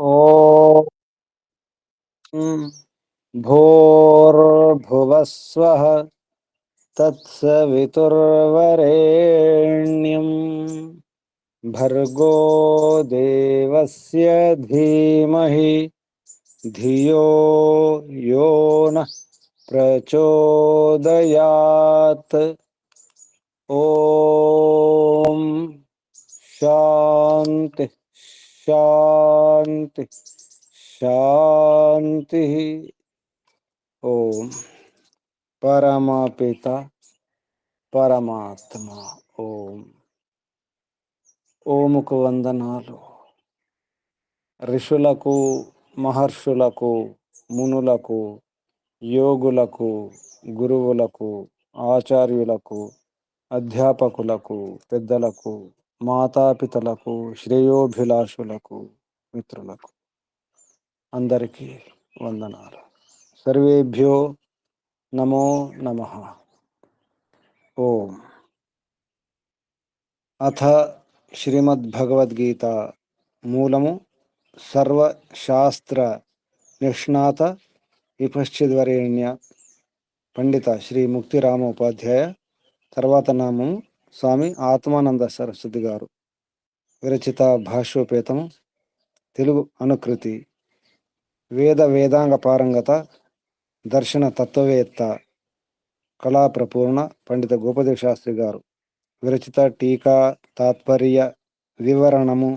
ఓం భూర్భువస్వః తత్సవితుర్వరేణ్యం భర్గో దేవస్య ధీమహి ధియో యో నః ప్రచోదయాత్. ఓం శాంతి శాంతి శాంతి. ఓం పరమపిత పరమాత్మ ఓముకు వందనాలు. ఋషులకు, మహర్షులకు, మునులకు, యోగులకు, గురువులకు, ఆచార్యులకు, అధ్యాపకులకు, పెద్దలకు, మాతాపితలకు, శ్రేయోభిలాషులకు, మిత్రులకు అందరికీ వందనాలు. సర్వేభ్యో నమో నమః. ఓం. అథ శ్రీమద్భగవద్గీత మూలము సర్వశాస్త్ర నిష్ణాత విపశ్చిద్వరేణ్య పండిత శ్రీ ముక్తిరామోపాధ్యాయ, తర్వాత నామము స్వామి ఆత్మానంద సరస్వతి గారు విరచిత భాష్యోపేతము, తెలుగు అనుకృతి వేదాంగ పారంగత దర్శన తత్వవేత్త కళాప్రపూర్ణ పండిత గోపదేవ శాస్త్రి గారు విరచిత టీకా తాత్పర్య వివరణము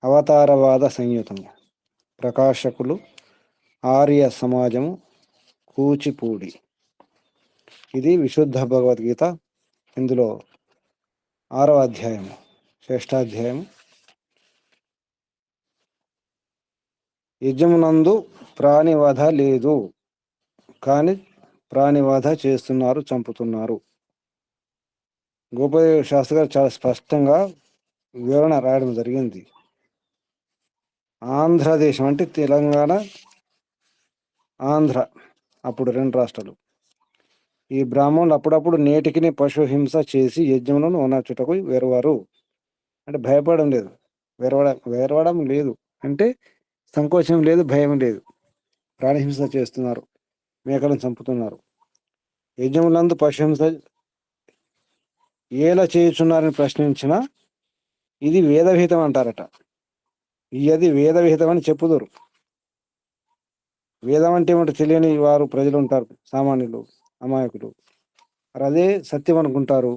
అవతారవాద సంయుతము. ప్రకాశకులు ఆర్య సమాజము, కూచిపూడి. ఇది విశుద్ధ భగవద్గీత. ఇందులో 6వ అధ్యాయము, శ్రేష్టాధ్యాయము. యజ్ఞమునందు ప్రాణివధ లేదు, కానీ ప్రాణివధ చేస్తున్నారు, చంపుతున్నారు. గోపదేవ శాస్త్రి గారు చాలా స్పష్టంగా వివరణ రాయడం జరిగింది. ఆంధ్రదేశం అంటే తెలంగాణ, ఆంధ్ర, అప్పుడు 2 రాష్ట్రాలు. ఈ బ్రాహ్మణులు అప్పుడప్పుడు నేటికిని పశుహింస చేసి యజ్ఞములను ఓనార్చుటకు వేరవారు. అంటే భయపడడం లేదు, వేరవడం లేదు అంటే సంకోచం లేదు, భయం లేదు. ప్రాణిహింస చేస్తున్నారు, మేకలను చంపుతున్నారు. యజ్ఞములందు పశుహింస ఏలా చేయుచున్నారని ప్రశ్నించిన ఇది వేదవిహితం అంటారట. ఇది వేదవిహితం అని చెప్పుదురు. వేదం అంటే ఏమిటో తెలియని వారు ప్రజలు ఉంటారు, సామాన్యులు, అమాయకులు. మరి అదే సత్యం అనుకుంటారు.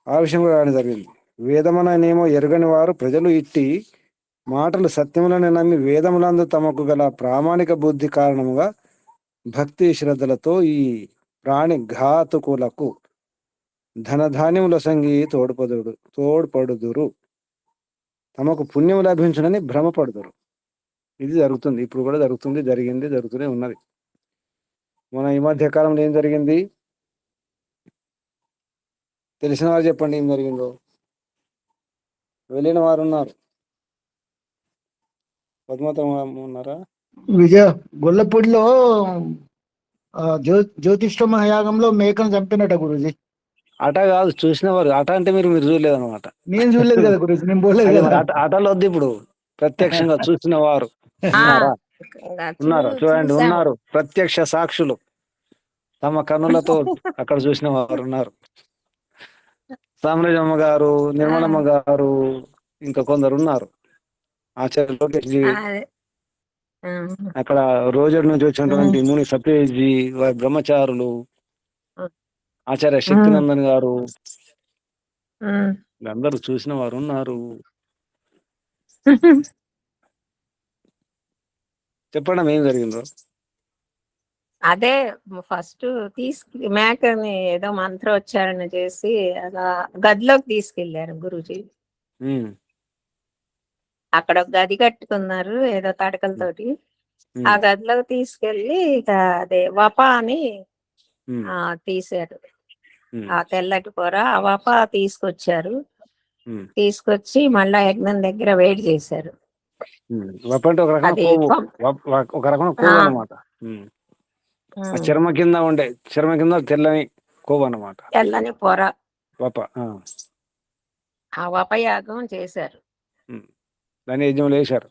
ఆ విషయం కూడా రాయడం జరిగింది. వేదమననేమో ఎరగని వారు ప్రజలు ఇట్టి మాటలు సత్యములని నమ్మి వేదములందు తమకు గల ప్రామాణిక బుద్ధి కారణముగా భక్తి శ్రద్ధలతో ఈ ప్రాణి ఘాతుకులకు ధనధాన్యముల సంగి తోడ్పడుదురు, తమకు పుణ్యం లభించునని భ్రమపడుదురు. ఇది జరుగుతుంది, ఇప్పుడు కూడా జరుగుతుంది, జరుగుతూనే ఉన్నది. మన ఈ మధ్య కాలంలో ఏం జరిగింది తెలిసిన వారు చెప్పండి, ఏం జరిగిందో. వెళ్ళిన వారు ఉన్నారు, పద్మతం ఉన్నారా? గొల్లపూడిలో జ్యోతిష్ట మహాయాగంలో మేకను చంపినట్ట గురూజీ. అట కాదు, చూసిన వారు. అట అంటే మీరు చూడలేదు అనమాట. నేను చూడలేదు కదా గురూజీ, నేను పోలేదు కదా. అటలు వద్దు, ఇప్పుడు ప్రత్యక్షంగా చూసిన వారు ఉన్నారా? ఉన్నారు, చూడండి, ఉన్నారు. ప్రత్యక్ష సాక్షులు, తమ కన్నులతో అక్కడ చూసిన వారు ఉన్నారు. సామ్రాజమ్మ గారు, నిర్మలమ్మ గారు, ఇంకా కొందరు ఉన్నారు. ఆచార్య లోకేష్ జీ, అక్కడ రోజర్ నుంచి వచ్చినటువంటి ముని సత్యేష్ జీ, వారి బ్రహ్మచారులు, ఆచార్య శక్తినందన్ గారు, అందరూ చూసిన వారు ఉన్నారు. చెప్పండి ఏం జరిగిందో. అదే ఫస్ట్ మేకని ఏదో మంత్రోచ్చారణ చేసి అలా గదిలోకి తీసుకెళ్లారు గురూజీ. అక్కడ ఒక గది కట్టుకున్నారు ఏదో తడకలతోటి. ఆ గదిలోకి తీసుకెళ్లి అదే వప అని తీశారు. ఆ తెల్లటి పొర ఆ వప తీసుకొచ్చారు. తీసుకొచ్చి మళ్ళా యజ్ఞం దగ్గర వేడి చేశారు. అది ఒక రకమైన కొవ్వు అన్నమాట. చర్మ కింద తెల్లని కొవ్వు అన్నమాట, తెల్లని పొర. వప. ఆ వపయాగం చేశారు. దాన్ని యజ్ఞంలో వేశారు.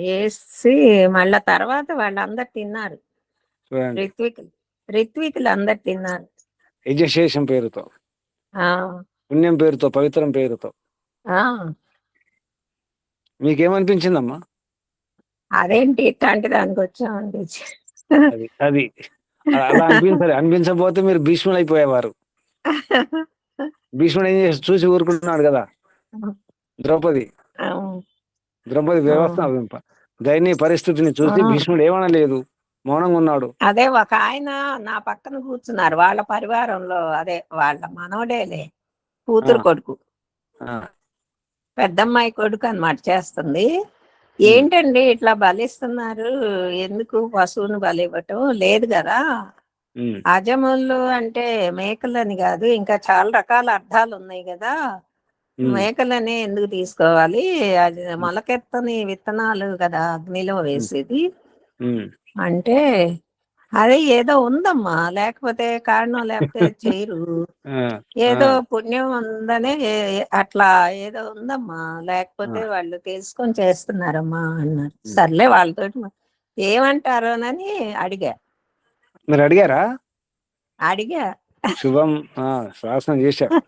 వేసి మళ్ళా తర్వాత వాళ్ళందరు తిన్నారు. చూడండి, రిత్వికులు అందరు తిన్నారు. యజ్ఞశేషం పేరుతో, ఆ పుణ్యం పేరుతో, పవిత్రం పేరుతో. ఆ మీకేమనిపించిందమ్మా? అదేంటి ఇట్లాంటి దానికి వచ్చామండి. అది అది అలా అనిపించాలి. అనిపించకపోతే మీరు భీష్ములు అయిపోయేవారు. భీష్ముడు ఏం చేసి చూసి ఊరుకుంటున్నాడు కదా. ద్రౌపది ద్రౌపది వ్యవస్థ దయనీయ పరిస్థితిని చూసి భీష్ముడు ఏమనలేదు, మౌనంగా ఉన్నాడు. అదే ఒక ఆయన నా పక్కన కూర్చున్నారు, వాళ్ళ పరివారంలో, అదే వాళ్ళ మనవడేలే, కూతురు కొడుకు, పెద్దమ్మాయి కొడుకు అన్నమాట చేస్తుంది. ఏంటండి ఇట్లా బలిస్తున్నారు, ఎందుకు పశువుని బలి ఇవ్వటం లేదు కదా. అజములు అంటే మేకలని కాదు, ఇంకా చాలా రకాల అర్థాలు ఉన్నాయి కదా. మేకలని ఎందుకు తీసుకోవాలి, అది మొలకెత్తని విత్తనాలు కదా అగ్నిలో వేసేది అంటే, అదే ఏదో ఉందమ్మా, లేకపోతే కారణం లేకపోతే చేయరు, ఏదో పుణ్యం ఉందనే అట్లా ఏదో ఉందమ్మా, లేకపోతే వాళ్ళు తెలుసుకొని చేస్తున్నారమ్మా అన్నారు. సర్లే వాళ్ళతోటి ఏమంటారోనని అడిగా. మీరు అడిగారా? అడిగా. శుభం, శాసనం చేశారు.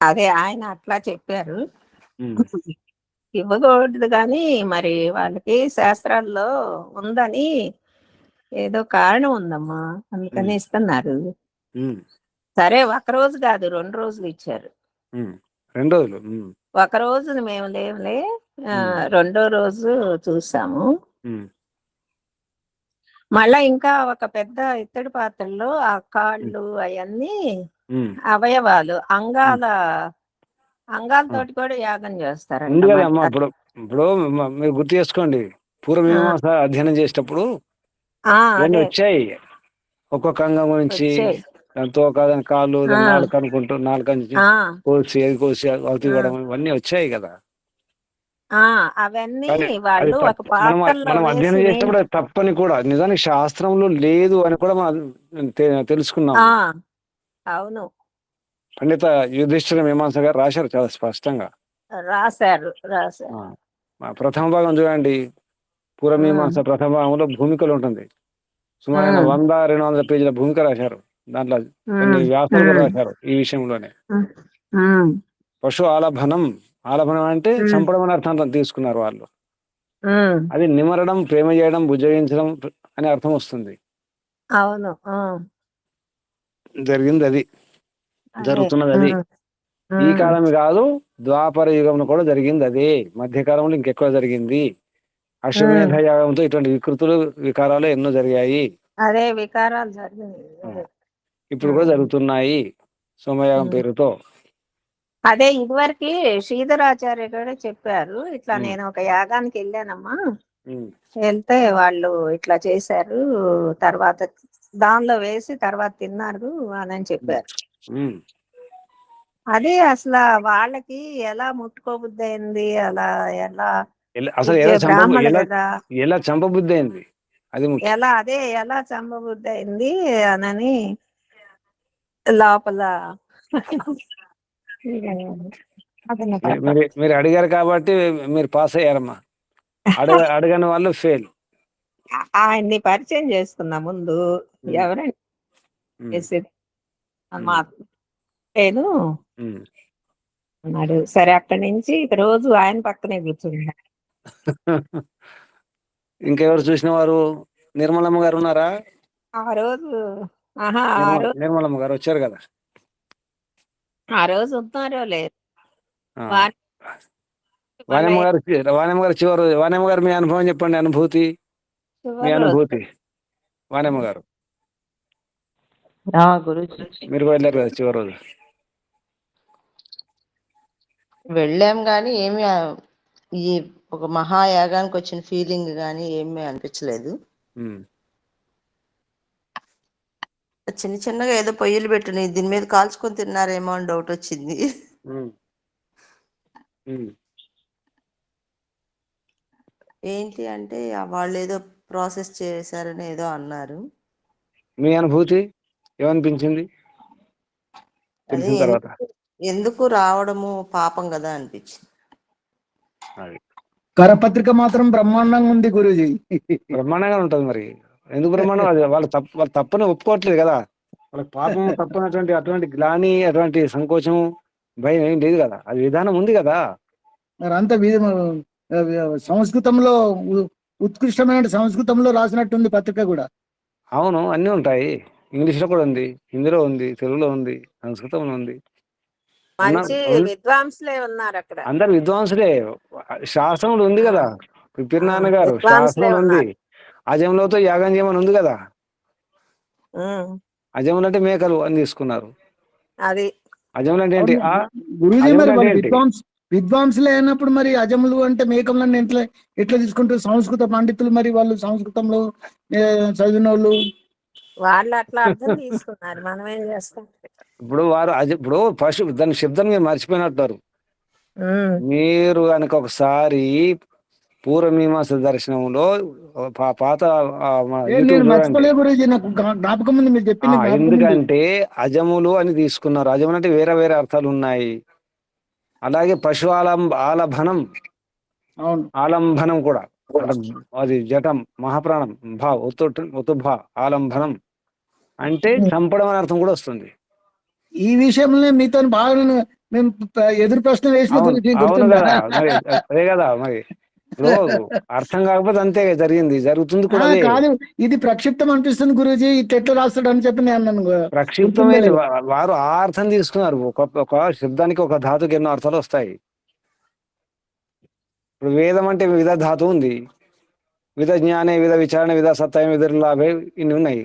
అదే ఆయన అట్లా చెప్పారు, ఇవ్వకూడదు కానీ మరి వాళ్ళకి శాస్త్రాల్లో ఉందని ఏదో కారణం ఉందమ్మా, అందుకని ఇస్తున్నారు. సరే, ఒక రోజు కాదు 2 రోజులు ఇచ్చారు. 2 రోజులు. ఒక రోజుని మేము లేవులే, 2వ రోజు చూసాము. మళ్ళా ఇంకా ఒక పెద్ద ఇత్తడి పాత్రలో ఆ కాళ్ళు అవన్నీ అవయవాలు అంగాలతోటి కూడా యాగం చేస్తారంట. ఇప్పుడు మీరు గుర్తు చేసుకోండి, పూర్వమీమాంస అధ్యయనం చేసేటప్పుడు ఇవన్నీ వచ్చాయి. ఒక్కొక్క అంగం గురించి, తోక, కాళ్ళు, నాలుక అనుకుంటూ, నాలుక కోసి అది కోసి అవతి ఇవ్వడం, ఇవన్నీ వచ్చాయి కదా. అవన్నీ వాళ్ళు ఒక పాత్రలో మనం అధ్యయనం చేసేటప్పుడు తప్పని కూడా, నిజానికి శాస్త్రంలో లేదు అని కూడా మనం తెలుసుకున్నాం. అవును, పండిత యుధిష్ఠిర మీమాంస గారు రాశారు చాలా స్పష్టంగా. రాశారు. ప్రథమ భాగం చూడండి, పూర్వమీమాంస ప్రథమ భాగంలో భూమికలు ఉంటుంది. సుమారు 100-200 పేజీల భూమిక రాశారు. దాంట్లో కొన్ని వ్యాసాలు కూడా రాశారు ఈ విషయంలోనే. పశు ఆలభనం అంటే చంపడం అనే అర్థం తీసుకున్నారు వాళ్ళు. అది నిమరడం, ప్రేమ చేయడం, భుజగించడం అనే అర్థం వస్తుంది. అవును, జరిగింది అది, జరుగుతున్నది అది. ఈ కాలం కాదు, ద్వాపర యుగంలో కూడా జరిగింది అదే. మధ్యకాలంలో ఇంకెక్కువ జరిగింది. అశ్వమేధ యాగంతో ఇటువంటి వికారాలు ఎన్నో జరిగాయి. అదే వికారాలు జరిగినాయి, ఇప్పుడు కూడా జరుగుతున్నాయి సోమయాగం పేరుతో. అదే ఇదివరకు శ్రీధరాచార్య కూడా చెప్పారు, ఇట్లా నేను ఒక యాగానికి వెళ్ళానమ్మా, వెళ్తే వాళ్ళు ఇట్లా చేశారు, తర్వాత దానిలో వేసి తర్వాత తిన్నారు అని చెప్పారు. అదే అసలు వాళ్ళకి ఎలా ముట్టుకోబుద్ధి అయింది, అలా ఎలా చంపబుద్ధి అయింది, ఎలా చంపబుద్ధి అయింది అనని లోపల. మీరు అడిగారు కాబట్టి మీరు పాస్ అయ్యారమ్మా, అడగని వాళ్ళు ఫెయిల్. ఆయన్ని పరిచయం చేసుకున్నా ముందు, ఎవరండి నేను అన్నాడు. సరే, అక్కడి నుంచి రోజు ఆయన పక్కనే కూర్చున్నా. ఇంకెవరు చూసిన వారు? నిర్మలమ్మ గారు ఉన్నారా? ఆ రోజు నిర్మలమ్మ గారు వచ్చారు కదా. ఆ రోజు ఉన్నారో లేదు. వాణమ్మ గారు చివరి రోజు. వాణమ్మ గారు మీ అనుభవం చెప్పండి, మీ అనుభూతి. వాణమ్మ గారు మీరు వెళ్ళారు కదా చివరి రోజు. వెళ్ళాం గాని ఏమి ఈ ఒక మహాయాగానికి వచ్చిన ఫీలింగ్ గాని ఏమీ అనిపించలేదు. చిన్న చిన్నగా ఏదో పొయ్యిలు పెట్టుని దీని మీద కాల్చుకొని తిన్నారేమో అని డౌట్ వచ్చింది. ఏంటి అంటే వాళ్ళు ఏదో ప్రాసెస్ చేశారని ఏదో అన్నారు. మీ అనుభూతి ఏమనిపించింది తెలిసిన తర్వాత? ఎందుకు రావడము పాపం కదా అనిపించింది. అది కరపత్రిక మాత్రం బ్రహ్మాండంగా ఉంది గురూజీ. బ్రహ్మాండంగా ఉంటుంది మరి. ఎందుకు బ్రహ్మాండం? అది వాళ్ళ తప్పుని ఒప్పుకోవట్లేదు కదా. వాళ్ళకి పాపం తప్పనటువంటి అటువంటి గ్లాని, అటువంటి సంకోచం, భయం ఏం లేదు కదా. అది విధానం ఉంది కదా. మరి అంత సంస్కృతంలో ఉత్కృష్టమైన సంస్కృతంలో రాసినట్టుంది పత్రిక కూడా. అవును, అన్నీ ఉంటాయి. ఇంగ్లీష్లో కూడా ఉంది, హిందీలో ఉంది, తెలుగులో ఉంది, సంస్కృతంలో ఉంది. మంచి విద్వాంసులే ఉన్నారు అక్కడ. అందరు విద్వాంసులే. శాస్త్రములు ఉంది కదా. పిరినాన్న గారు విద్వాంసులే శాస్త్రములు ఉంది. ఉన్నారు. అజంలోతో యాగం చేయమని ఉంది కదా. ఉమ్, అజములు అంటే మేకలు అని తీసుకున్నారు. అది అజములు అంటే ఏంటి? గురూజీ అజములు మరి అంటే వాళ్ళు ఏంటి? విద్వాంసులే అయినప్పుడు మరి అజములు అంటే మేకలను ఎట్లా తీసుకుంటారు? సంస్కృత పండితులు మరి వాళ్ళు సంస్కృతంలో చదివిన వాళ్ళు వాళ్ళు అట్లా అర్థం తీసుకున్నారు, మనం ఏం చేస్తాం. ఇప్పుడు వారు ఇప్పుడు ఫస్ట్ దాని శబ్దం మీరు మర్చిపోయినట్టారు. ఉమ్, మీరు కనుక ఒకసారి పూర్వమీమాంస దర్శనంలో పాత మన నేను యూట్యూబ్ చూడండి. మర్చిపోలే గురూజీ, నాకు జ్ఞాపకం ఉంది మీరు చెప్పింది జ్ఞాపకం ఉంది. ఎందుకంటే అజములు అని తీసుకున్నారు. అజములు అంటే వేరే వేరే అర్థాలు ఉన్నాయి. అలాగే పశు ఆలభనం, అవును, ఆలంబనం కూడా అది జటం మహాప్రాణం భా ఒతు ఆలంబనం అంటే చంపడం అనే అర్థం కూడా వస్తుంది. ఈ విషయంలో మీతో బాగా మేము ఎదురు ప్రశ్న వేసిన అవును గురించి అవును గుర్తుందా? కదా. మరి అదే కదా. మరి ఇప్పుడు అర్థం కాకపోతే అంతే జరిగింది, జరుగుతుంది కూడా అదే. కాదు, ఇది ప్రక్షిప్తం అనిపిస్తుంది గురూజీ, ఇట్లా ఎట్లా రాస్తాడు అని చెప్పి నేను అన్నాను. ప్రక్షిప్తమైంది. వారు ఆ అర్థం తీసుకున్నారు. ఒక శబ్దానికి ఒక ధాతుకి ఎన్నో అర్థాలు వస్తాయి. ఇప్పుడు వేదం అంటే విధ ధాతు ఉంది, విధ జ్ఞానే, విధ విచారణ, విధ సత్యం, విధ లాభే, ఇన్ని ఉన్నాయి.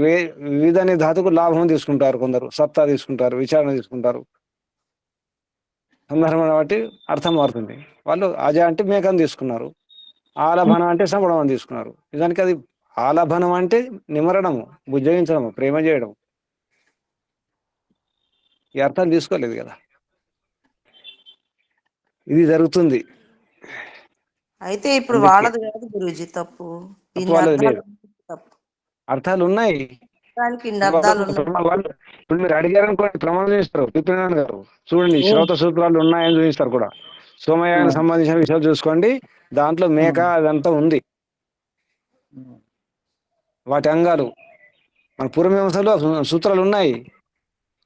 వివిధ అనే ధాతుకు లాభం తీసుకుంటారు కొందరు, సత్తా తీసుకుంటారు, విచారణ తీసుకుంటారు. సందర్భం బట్టి అర్థం మారుతుంది. వాళ్ళు అజ అంటే మేకను తీసుకున్నారు, ఆలభనం అంటే సంబడం అని తీసుకున్నారు. నిజానికి అది ఆలభనం అంటే నిమరణము, బుజ్జగించడము, ప్రేమ చేయడం. ఈ అర్థాలు తీసుకోలేదు కదా. ఇది జరుగుతుంది. అయితే ఇప్పుడు వాళ్ళది కాదు గురూజీ తప్పు, ఇన్ని వాళ్ళది అర్థాలు లేదు, తప్పు. అర్థాలు ఉన్నాయి. ఇన్ని అర్థాలు ఉన్నాయి. ఇప్పుడు మీరు అడిగారు అనుకోండి, ప్రమాణం చేస్తారు పిపినారాయణ గారు. చూడండి, శ్రౌత సూత్రాలు ఉన్నాయని చూపిస్తారు కూడా. సోమయానికి సంబంధించిన విషయాలు చూసుకోండి, దాంట్లో మేక అదంతా ఉంది. వాటి అంగాలు మన పూర్వమీమాంసలో సూత్రాలు ఉన్నాయి,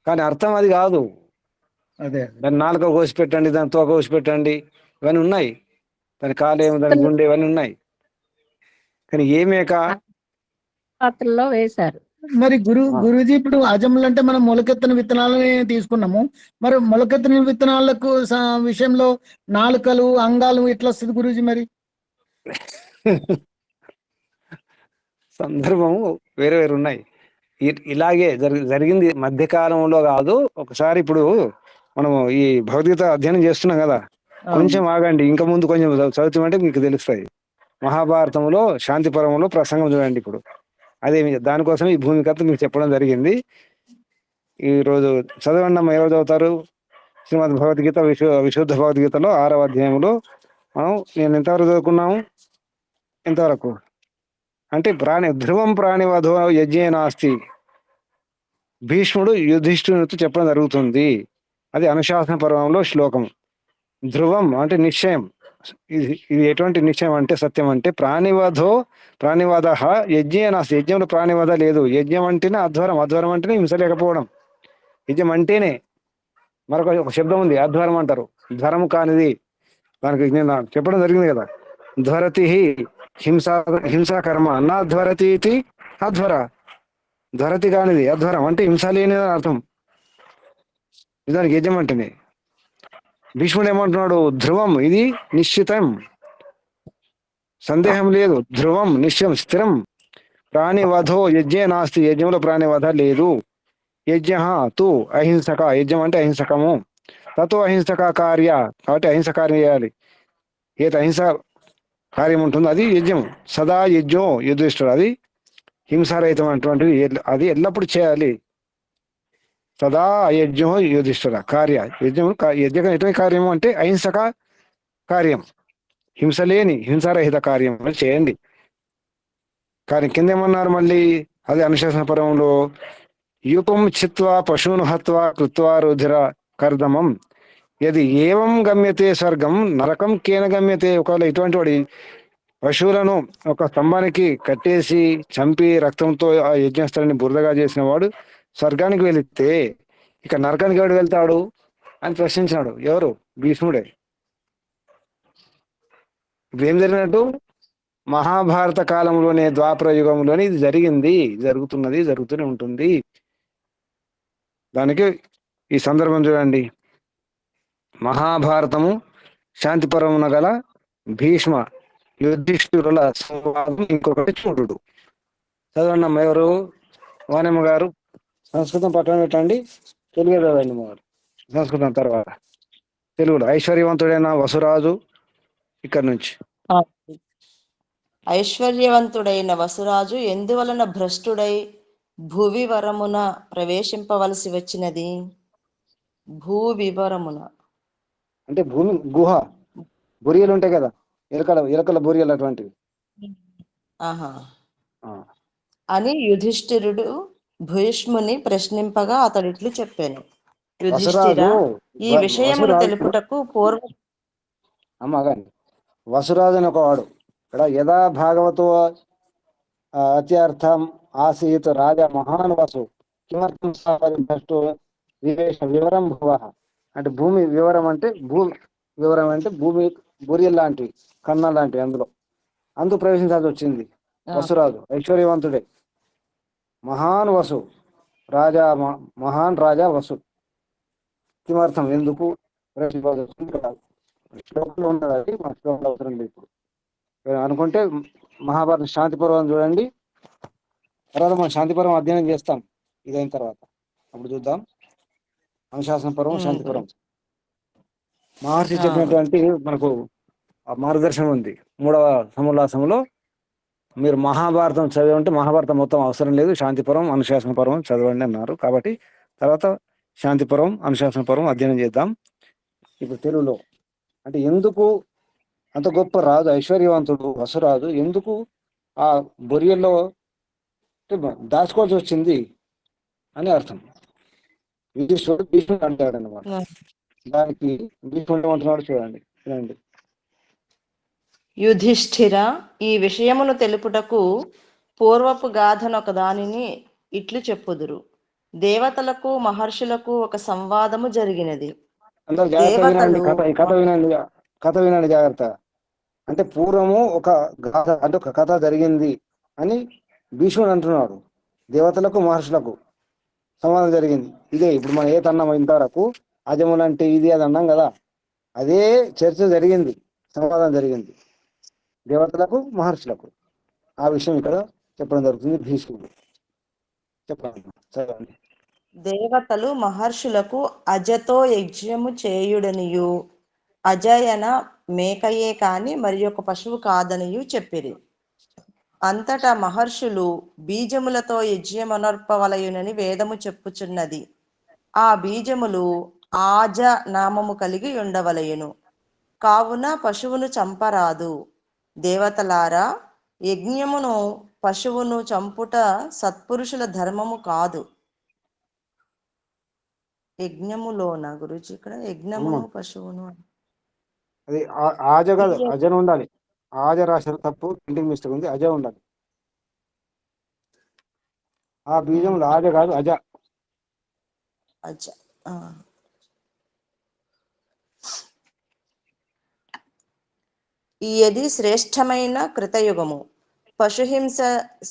కానీ అర్థం అది కాదు. అదే దాని నాలుక కోసి పెట్టండి, దాని తోక కోసి పెట్టండి, ఇవన్నీ ఉన్నాయి. దాని కాలేయం, దాని గుండె, ఇవన్నీ ఉన్నాయి. కానీ ఏ మేక పాత్రలో వేశారు. మరి గురూజీ ఇప్పుడు అజములు అంటే మనం మొలకెత్తిన విత్తనాలని తీసుకున్నాము. మరి మొలకెత్తిన విత్తనాలకు విషయంలో నాలుకలు, అంగాలు ఎట్లా వస్తుంది గురూజీ? మరి సందర్భం వేరే వేరు ఉన్నాయి. ఇలాగే జరిగింది మధ్యకాలంలో కాదు. ఒకసారి ఇప్పుడు మనము ఈ భగవద్గీత అధ్యయనం చేస్తున్నాం కదా, కొంచెం ఆగండి, ఇంకా ముందు కొంచెం చదువుతామంటే మీకు తెలుస్తాయి. మహాభారతంలో శాంతి పర్వంలో ప్రసంగం చూడండి. ఇప్పుడు అదే దానికోసం ఈ భూమికథ మీకు చెప్పడం జరిగింది. ఈరోజు చదవండి అమ్మ, ఎవరు చదువుతారు? శ్రీమద్ భగవద్గీత విశుద్ధ భగవద్గీతలో 6వ అధ్యాయంలో నేను ఎంతవరకు చదువుకున్నాము? ఎంతవరకు అంటే ధ్రువం ప్రాణివధో యజ్ఞే నాస్తి, భీష్ముడు యుధిష్ఠిరునితో చెప్పడం జరుగుతుంది. అది అనుశాసన పర్వంలో శ్లోకం. ధ్రువం అంటే నిశ్చయం. ఇది ఎటువంటి నిశ్చయం అంటే సత్యం. అంటే ప్రాణివధ యజ్ఞే నాస్తి, యజ్ఞంలో ప్రాణివధ లేదు. యజ్ఞం అంటేనే అధ్వరం, అధ్వరం అంటేనే హింస లేకపోవడం. యజ్ఞం అంటేనే ఒక శబ్దం ఉంది, అధ్వరం అంటారు, ధ్వరం కానిది. దానికి నేను చెప్పడం జరిగింది కదా, ధ్వరతి హింసా కర్మ నా ధ్వరతి ఇది అధ్వర, ధ్వరతి కానిది అధ్వరం అంటే హింస లేని అర్థం. దానికి యజ్ఞం అంటేనే. భీష్ముడు ఏమంటున్నాడు? ధ్రువం, ఇది నిశ్చితం, సందేహం లేదు. ధ్రువం నిశ్చయం, స్థిరం. ప్రాణివధో యజ్ఞే నాస్తి, యజ్ఞంలో ప్రాణివధ లేదు. యజ్ఞ తు అహింసక, యజ్ఞం అంటే అహింసకము. తతో అహింసక కార్య, కాబట్టి అహింస కార్యం చేయాలి. ఏది అహింస కార్యం ఉంటుందో అది యజ్ఞం. సదా యజ్ఞో యుధిష్ఠిర, అది హింసారహితం అటువంటిది, అది ఎల్లప్పుడూ చేయాలి. సదా అయజ్ఞో యుధిష్ఠిర కార్య, యజ్ఞం ఎటువంటి కార్యము అంటే అహింసక కార్యం, హింస లేని హింసారహిత కార్యం చేయండి. కానీ కింద ఏమన్నారు మళ్ళీ? అది అనుశాసన పర్వంలో యూపం చిత్వా పశూన్ హత్వా కృత్వా రుధిర కర్దమం యది ఏవం గమ్యతే స్వర్గం నరకం కేన గమ్యతే. ఒకవేళ ఇటువంటి వాడి పశువులను ఒక స్తంభానికి కట్టేసి చంపి రక్తంతో ఆ యజ్ఞస్థలాన్ని బురదగా చేసిన వాడు స్వర్గానికి వెళితే ఇక నరకానికి ఎవడు వెళ్తాడు అని ప్రశ్నించాడు. ఎవరు? భీష్ముడే. ఇప్పుడు ఏం జరిగినట్టు? మహాభారత కాలంలోనే, ద్వాపర యుగంలోనే ఇది జరిగింది, జరుగుతున్నది, జరుగుతూనే ఉంటుంది. దానికి ఈ సందర్భం చూడండి. మహాభారతము శాంతిపరమున గల భీష్మ యుధిష్ఠిరుల సంవాదం ఇంకొకటి చూడు. చదవండి అమ్మ. ఎవరు? వాణమ్మ గారు సంస్కృతం పట్టణం పెట్టండి, తెలుగు చదవండి వారు. సంస్కృతం తర్వాత తెలుగులో. ఐశ్వర్యవంతుడైన వసురాజు ఇక్కడ నుంచి. ఐశ్వర్యవంతుడైన వసురాజు ఎందువలన భ్రష్టుడై భూవి వరమున ప్రవేశింపవలసి వచ్చినది? భూవివరమున అంటే భూమి, గుహ, బొరియలు ఉంటాయి కదా, ఎలకల బొరియలు అటువంటివి. ఆహా అని యుధిష్ఠిరుడు భీష్ముని ప్రశ్నింపగా అతడు ఇట్లు చెప్పాను. యుధిష్ఠిర, ఈ విషయమును తెలుపుటకు అమ్మగాని వసురాజు అని ఒకవాడు ఇక్కడ యథా భాగవతో అత్యర్థం ఆసీత్ రాజా మహాన్ వసు కిమర్థం భ్రష్టు వివేశ వివరం భువ. అంటే భూమి వివరం అంటే భూమి బొరియల్ లాంటివి, కన్న లాంటివి. అందుకు ప్రవేశించాల్సి వచ్చింది. వసురాజు ఐశ్వర్యవంతుడే, మహాన్ వసు రాజా, మహాన్ రాజా వసు. కిమర్థం, ఎందుకు ప్రవేశించాల్సి వచ్చింది కాదు. శ్లోకంలో ఉన్నది, మన శ్లోకంలో అవసరం లేదు. ఇప్పుడు అనుకుంటే మహాభారత శాంతి పర్వం చూడండి. తర్వాత మనం శాంతి పర్వం అధ్యయనం చేస్తాం ఇదైన తర్వాత, అప్పుడు చూద్దాం. అనుశాసన పర్వం, శాంతి పర్వం. మహర్షి చెప్పినటువంటి మనకు మార్గదర్శనం ఉంది 3వ సముల్లాసంలో. మీరు మహాభారతం చదివి ఉంటే మహాభారతం మొత్తం అవసరం లేదు, శాంతి పర్వం, అనుశాసన పర్వం చదవండి అన్నారు. కాబట్టి తర్వాత శాంతి పర్వం, అనుశాసన పర్వం అధ్యయనం చేద్దాం. ఇప్పుడు తెలుగులో అంటే ఎందుకు అంత గొప్ప రాజు ఐశ్వర్యవంతుడు వసురాజు ఎందుకు ఆ బొరియల్లో దాచుకోవాల్సి వచ్చింది అని అర్థం. భీష్ముడు అంటాడు అన్నమాట. దానికి భీష్ముడు ఏమంటున్నాడు చూడండి. యుధిష్ఠిర, ఈ విషయమును తెలుపుటకు పూర్వపు గాథనొక దానిని ఇట్లు చెప్పుదురు. దేవతలకు మహర్షులకు ఒక సంవాదము జరిగినది. అందరు జాగ్రత్త వినండి, కథ వినండి జాగ్రత్త. అంటే పూర్వము ఒక గాథ, అంటే ఒక కథ జరిగింది అని భీష్ముడు అంటున్నాడు. దేవతలకు మహర్షులకు సంవాదం జరిగింది. ఇదే ఇప్పుడు మనం ఏదన్నాం ఇంతవరకు, అజములు అంటే ఇది అది అన్నాం కదా, అదే చర్చ జరిగింది, సంవాదం జరిగింది దేవతలకు మహర్షులకు. ఆ విషయం ఇక్కడ చెప్పడం జరుగుతుంది. భీష్ముడు చెప్పండి. దేవతలు మహర్షులకు అజతో యజ్ఞము చేయుడనియు, అజయన మేకయే కాని మరి ఒక పశువు కాదనియు చెప్పిరి. అంతటా మహర్షులు బీజములతో యజ్ఞమనర్పవలయునని వేదము చెప్పుచున్నది. ఆ బీజములు ఆజ నామము కలిగి ఉండవలయును. కావున పశువును చంపరాదు. దేవతలారా, యజ్ఞమును పశువును చంపుట సత్పురుషుల ధర్మము కాదు. యజ్ఞములోన గురుజీ ఇక్కడ యజ్ఞమును పశువును అది ఆజ కాదు, అజను ఉండాలి. ఆజ రాసిన తప్పు, ప్రింటింగ్ మిస్టేక్ ఉంది. అజ ఉండాలి. ఆ బీజంలో ఆజ కాదు, అజ. ఇది శ్రేష్టమైన కృతయుగము. పశుహింస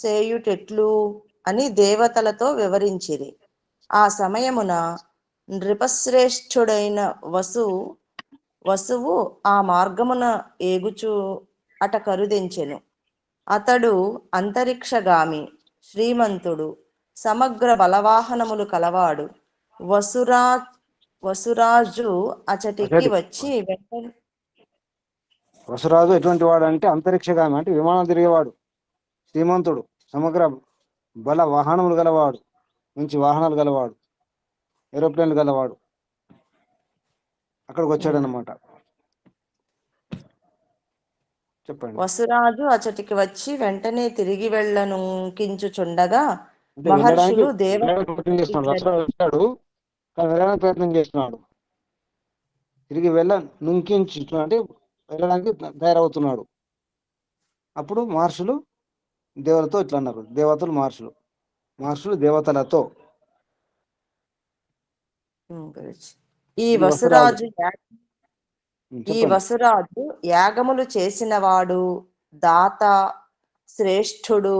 చేయుటెట్లు అని దేవతలతో వివరించిరి. ఆ సమయమున నృపశ్రేష్ఠుడైన వసువు ఆ మార్గమున ఏగుచు అట కరుదెంచెను. అతడు అంతరిక్షగామి, శ్రీమంతుడు, సమగ్ర బలవాహనములు కలవాడు. వసురాజు అచటికి వచ్చి వసురాజు ఎటువంటి వాడు అంటే అంతరిక్షగామి, అంటే విమానం తిరిగేవాడు, శ్రీమంతుడు, సమగ్ర బల వాహనములు గలవాడు, మంచి వాహనాలు గలవాడు, ఏరోప్లేన్లు గలవాడు. అక్కడికి వచ్చాడనమాట. చెప్పండి. వసురాజు అచటికి వచ్చి వెంటనే తిరిగి వెళ్ళను కించుచుండగా అంటే వెళ్ళడానికి మహర్షులు ప్రయత్నం చేస్తున్నాడు, ఇట్లా వస్త్రాలు వచ్చాడు కానీ వెళ్ళడానికి ప్రయత్నం చేస్తున్నాడు, తిరిగి అంటే వెళ్ళడానికి తయారవుతున్నాడు. అప్పుడు మహర్షులు దేవతలతో ఇట్లా అన్నారు, దేవతలు మహర్షులు దేవతలతో గురించి. ఈ ఈ వసురాజు వసురాజు ఈ చెప్పండి. వసురాజు యాగములు చేసినవాడు, దాత, శ్రేష్ఠుడు,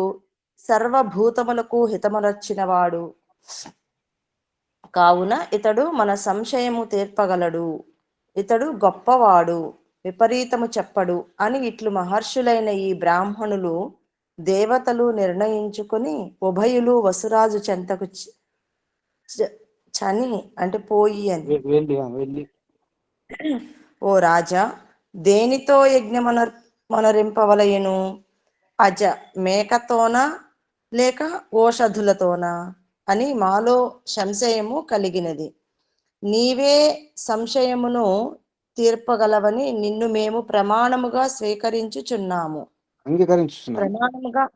సర్వభూతములకు హితమునర్చినవాడు కావున ఇతడు మన సంశయము తీర్పగలడు, ఇతడు గొప్పవాడు, విపరీతము చెప్పడు అని ఇట్లు మహర్షులైన ఈ బ్రాహ్మణులు దేవతలు నిర్ణయించుకుని ఉభయులు వసురాజు చెంతకు చని అంటే పోయి అని. వెళ్ళి ఓ రాజా, దేనితో యజ్ఞమనరింపవలయను? అజ మేకతోన లేక ఓషధులతోన అని మాలో సంశయము కలిగినది. నీవే సంశయమును తీర్పగలవని నిన్ను మేము ప్రమాణముగా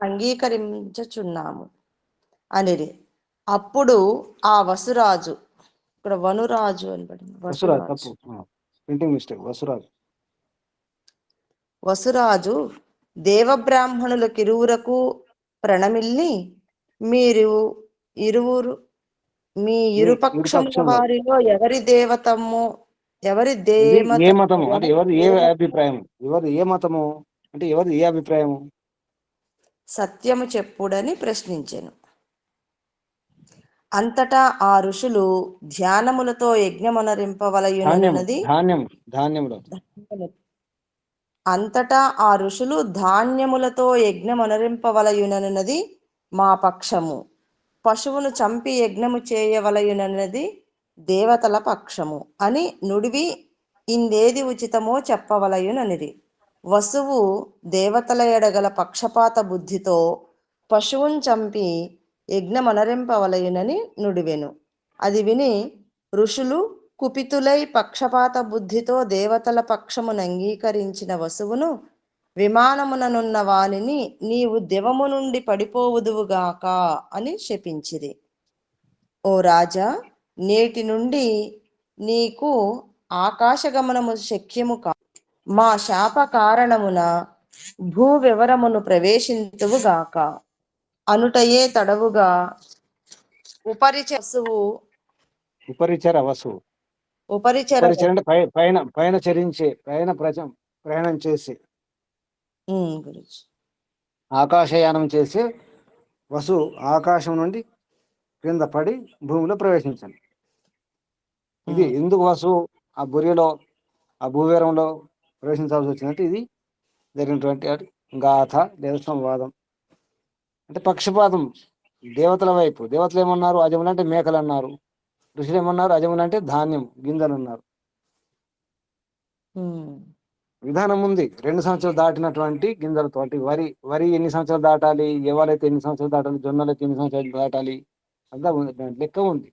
అంగీకరించుచున్నాము అనిరి. అప్పుడు ఆ వసురాజు, ఇక్కడ వనురాజు అని పడింది, వసురాజు దేవబ్రాహ్మణులకిరువురకు ప్రణమిల్లి, మీరు ఇరువురు మీ ఇరుపక్షముల వారిలో ఎవరి దేవతము ఏ మతము అంటే ఎవరు ఏ అభిప్రాయం, ఎవరు ఏ మతము అంటే ఎవరు ఏ అభిప్రాయము సత్యము చెప్పుడని ప్రశ్నించెను. అంతటా ఆ ఋషులు ధ్యానములతో యజ్ఞమనరింపవలయునన్నది అంతటా ఆ ఋషులు ధాన్యములతో యజ్ఞమనరింపవలయునన్నది మా పక్షము, పశువును చంపి యజ్ఞము చేయవలయునన్నది దేవతల పక్షము అని నుడివి ఇందేది ఉచితమో చెప్పవలయుననిది. వసువు దేవతల ఎడగల పక్షపాత బుద్ధితో పశువును చంపి యజ్ఞమనరింపవలయునని నుడివెను. అది విని ఋషులు కుపితులై పక్షపాత బుద్ధితో దేవతల పక్షమును అంగీకరించిన వసువును, విమానముననున్న వానిని నీవు దివము నుండి పడిపోవుదువుగాక అని శపించిరి. ఓ రాజా, నేటి నుండి నీకు ఆకాశగమనము శక్యము కా, మా శాప కారణమున భూ వివరమును ప్రవేశింతువుగాక అనుటయే తడవుగా ఉపరిచర అంటే పైన చరించే ప్రయాణం చేసి ఆకాశయానం చేసి వసు ఆకాశం నుండి క్రింద పడి భూమిలో ప్రవేశించండి. ఇది ఎందుకు వసు ఆ బుర్యలో ఆ భూవీరంలో ప్రవేశించాల్సి వచ్చిందంటే ఇది జరిగినటువంటి గాథ లేదా సంవాదం. అంటే పక్షపాతం దేవతల వైపు. దేవతలు ఏమన్నారు? అజములు అంటే మేకలు అన్నారు. ఋషులు ఏమన్నారు? అజములు అంటే ధాన్యం గింజలు అన్నారు. విధానం ఉంది. 2 సంవత్సరాలు దాటినటువంటి గింజలతోటి వరి ఎన్ని సంవత్సరాలు దాటాలి, ఎవరైతే ఎన్ని సంవత్సరాలు దాటాలి, జొన్నలు అయితే ఎన్ని సంవత్సరాలు దాటాలి, అంతా లెక్క ఉంది.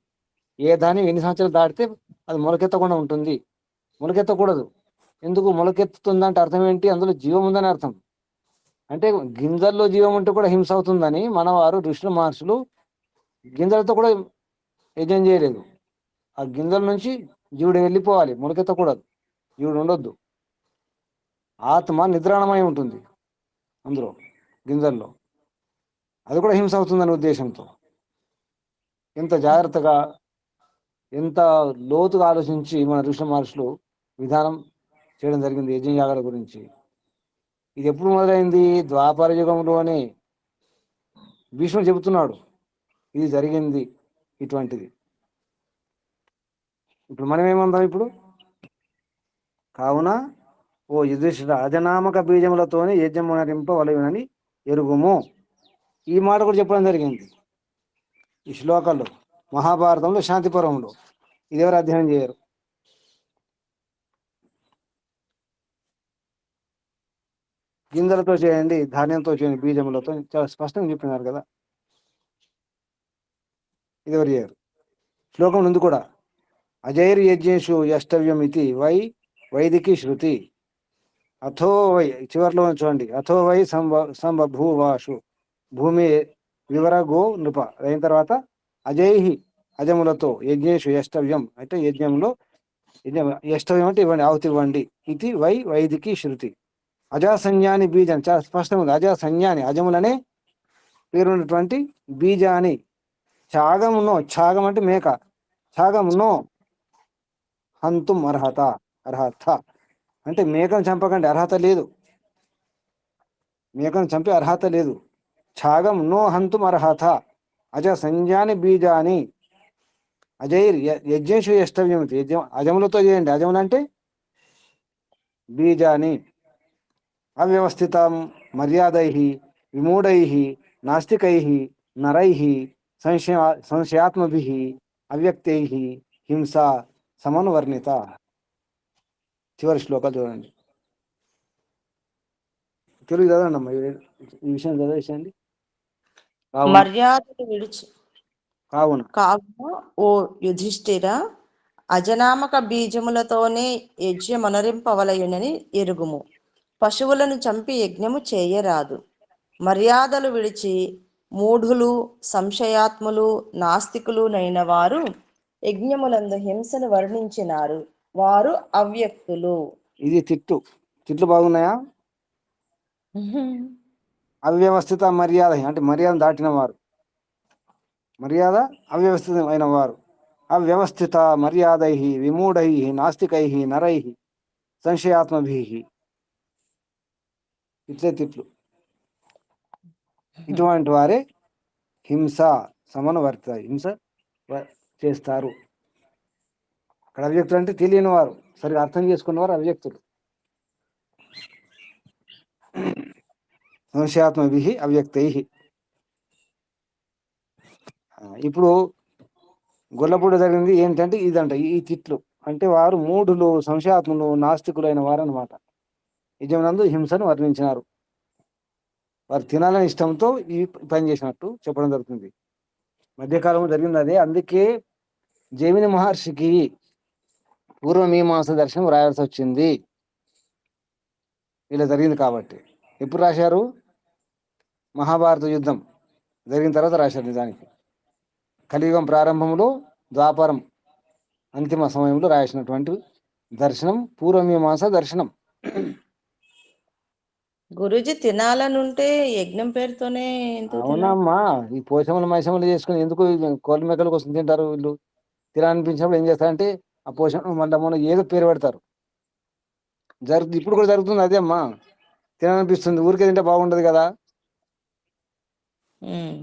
ఏ ధాన్యం ఎన్ని సంవత్సరాలు దాటితే అది మొలకెత్తకుండా ఉంటుంది. మొలకెత్తకూడదు. ఎందుకు మొలకెత్తుతుందంటే అర్థం ఏంటి? అందులో జీవం ఉందని అర్థం. అంటే గింజల్లో జీవం ఉంటే కూడా హింస అవుతుందని మనవారు ఋషులు మహర్షులు గింజలతో కూడా యజ్ఞం చేయలేదు. ఆ గింజల నుంచి జీవుడు వెళ్ళిపోవాలి, మొలకెత్తకూడదు, జీవుడు ఉండొద్దు. ఆత్మ నిద్రాణమై ఉంటుంది అందులో గింజల్లో. అది కూడా హింస అవుతుందనే ఉద్దేశంతో ఎంత జాగ్రత్తగా ఎంత లోతుగా ఆలోచించి మన ఋషి మహర్షులు విధానం చేయడం జరిగింది యజ్ఞయాగాల గురించి. ఇది ఎప్పుడు మొదలైంది? ద్వాపర యుగంలోనే భీష్ముడు చెబుతున్నాడు ఇది జరిగింది ఇటువంటిది. ఇప్పుడు మనం ఏమందాం? ఇప్పుడు కావున ఓ యుధిష్ఠిర, అజనామక బీజములతోనే యజ్ఞమనరింపవలయునని ఎరుగుము. ఈ మాట కూడా చెప్పడం జరిగింది ఈ శ్లోకాల్లో. మహాభారతంలో శాంతి పర్వంలో ఇది ఎవరు అధ్యయనం చేయరు. గింజలతో చేయండి, ధాన్యంతో చేయండి, బీజములతో చాలా స్పష్టంగా చెప్పినారు కదా. ఇది ఎవరు చేయరు. శ్లోకం ఉంది కూడా, అజైర్ యజ్ఞేషు యష్టవ్యం ఇది వైదికి శృతి. అథో వై, చివరిలో చూడండి, అథో వై సంబభూవాషు, భూమి వివర గో నృప అయిన తర్వాత అజైహి అజములతో యజ్ఞేషు యష్టవ్యం అంటే యజ్ఞంలో యష్టవ్యం అంటే ఇవ్వండి, ఆహుతి ఇవ్వండి. ఇది వైదికి శృతి. అజాసంజ్ఞాని బీజం చాలా స్పష్టంగా ఉంది. అజాసంజ్ఞాని అజములనే పేరున్నటువంటి బీజాని ఛాగమునో, ఛాగం అంటే మేక, ఛాగమునో హంతుం అర్హత అంటే మేకను చంపకండి, అర్హత లేదు. మేకను చంపే అర్హత లేదు. ఛాగం నో హంతుం అర్హత అజ సంజ్ఞాని బీజాని అజైర్ యజ్ఞేషు యష్టవ్యం అజములతో చేయండి. అజములు అంటే బీజాని అవ్యవస్థితం మర్యాదై విమూఢై నాస్తికై నరై సంశయాత్మభి అవ్యక్తై హింస సమన్వర్ణిత. చివరి శ్లోకాలు చూడండి. తెలుగు చదవండి అమ్మా, ఈ విషయం చదివేసండి. మర్యాదలు విడిచి కావున ఓ యుధిష్ఠిర, అజనామక బీజములతోనే యజ్ఞమనరింపవలయునని ఎరుగుము. పశువులను చంపి యజ్ఞము చేయరాదు. మర్యాదలు విడిచి మూఢులు, సంశయాత్ములు, నాస్తికులు నైన వారు యజ్ఞములందు హింసను వర్ణించినారు. వారు అవ్యక్తులు. ఇది తిట్లు బాగున్నాయా? అవ్యవస్థిత మర్యాద అంటే మర్యాద దాటిన వారు, మర్యాద అవ్యవస్థితమైన వారు. అవ్యవస్థిత మర్యాదై విమూఢై నాస్తికై నరై సంశయాత్మభి ఇట్లే తిట్లు. ఇటువంటి వారే హింస సమన్వర్తాయి, హింస చేస్తారు. అక్కడ అవ్యక్తులు అంటే తెలియని వారు, సరిగా అర్థం చేసుకున్నవారు అవ్యక్తులు. సంశయాత్మభి అవ్యక్తై. ఇప్పుడు గొల్లపూట జరిగింది ఏంటంటే ఇదంట, ఈ తిట్లు అంటే వారు మూఢులు, సంశయాత్ములు, నాస్తికులైన వారు అనమాట. యజమానందు హింసను వర్ణించినారు. వారు తినాలని ఇష్టంతో ఈ పని చేసినట్టు చెప్పడం జరుగుతుంది. మధ్యకాలంలో జరిగింది అదే. అందుకే జైమిని మహర్షికి పూర్వమీమాంస దర్శనం రాయాల్సి వచ్చింది, ఇలా జరిగింది కాబట్టి. ఎప్పుడు రాశారు? మహాభారత యుద్ధం జరిగిన తర్వాత రాశారు. నిజానికి కలియుగం ప్రారంభంలో, ద్వాపరం అంతిమ సమయంలో రాసినటువంటి దర్శనం పూర్వమీమాంస దర్శనం. గురుజీ తినాలనుంటే యజ్ఞం పేరుతోనే ఎందుకు తినాలి? అవునమ్మా, ఈ పోషములు మైసములు చేసుకుని ఎందుకు కోళ్ళ మేకల కోసం తింటారు వీళ్ళు? తినాలనిపించినప్పుడు ఏం చేస్తారంటే ఆ పోషణ మళ్ళీ ఏదో పేరు పెడతారు. ఇప్పుడు కూడా జరుగుతుంది అదే అమ్మా. తినాలనిపిస్తుంది, ఊరికే తింటే బాగుండదు కదా.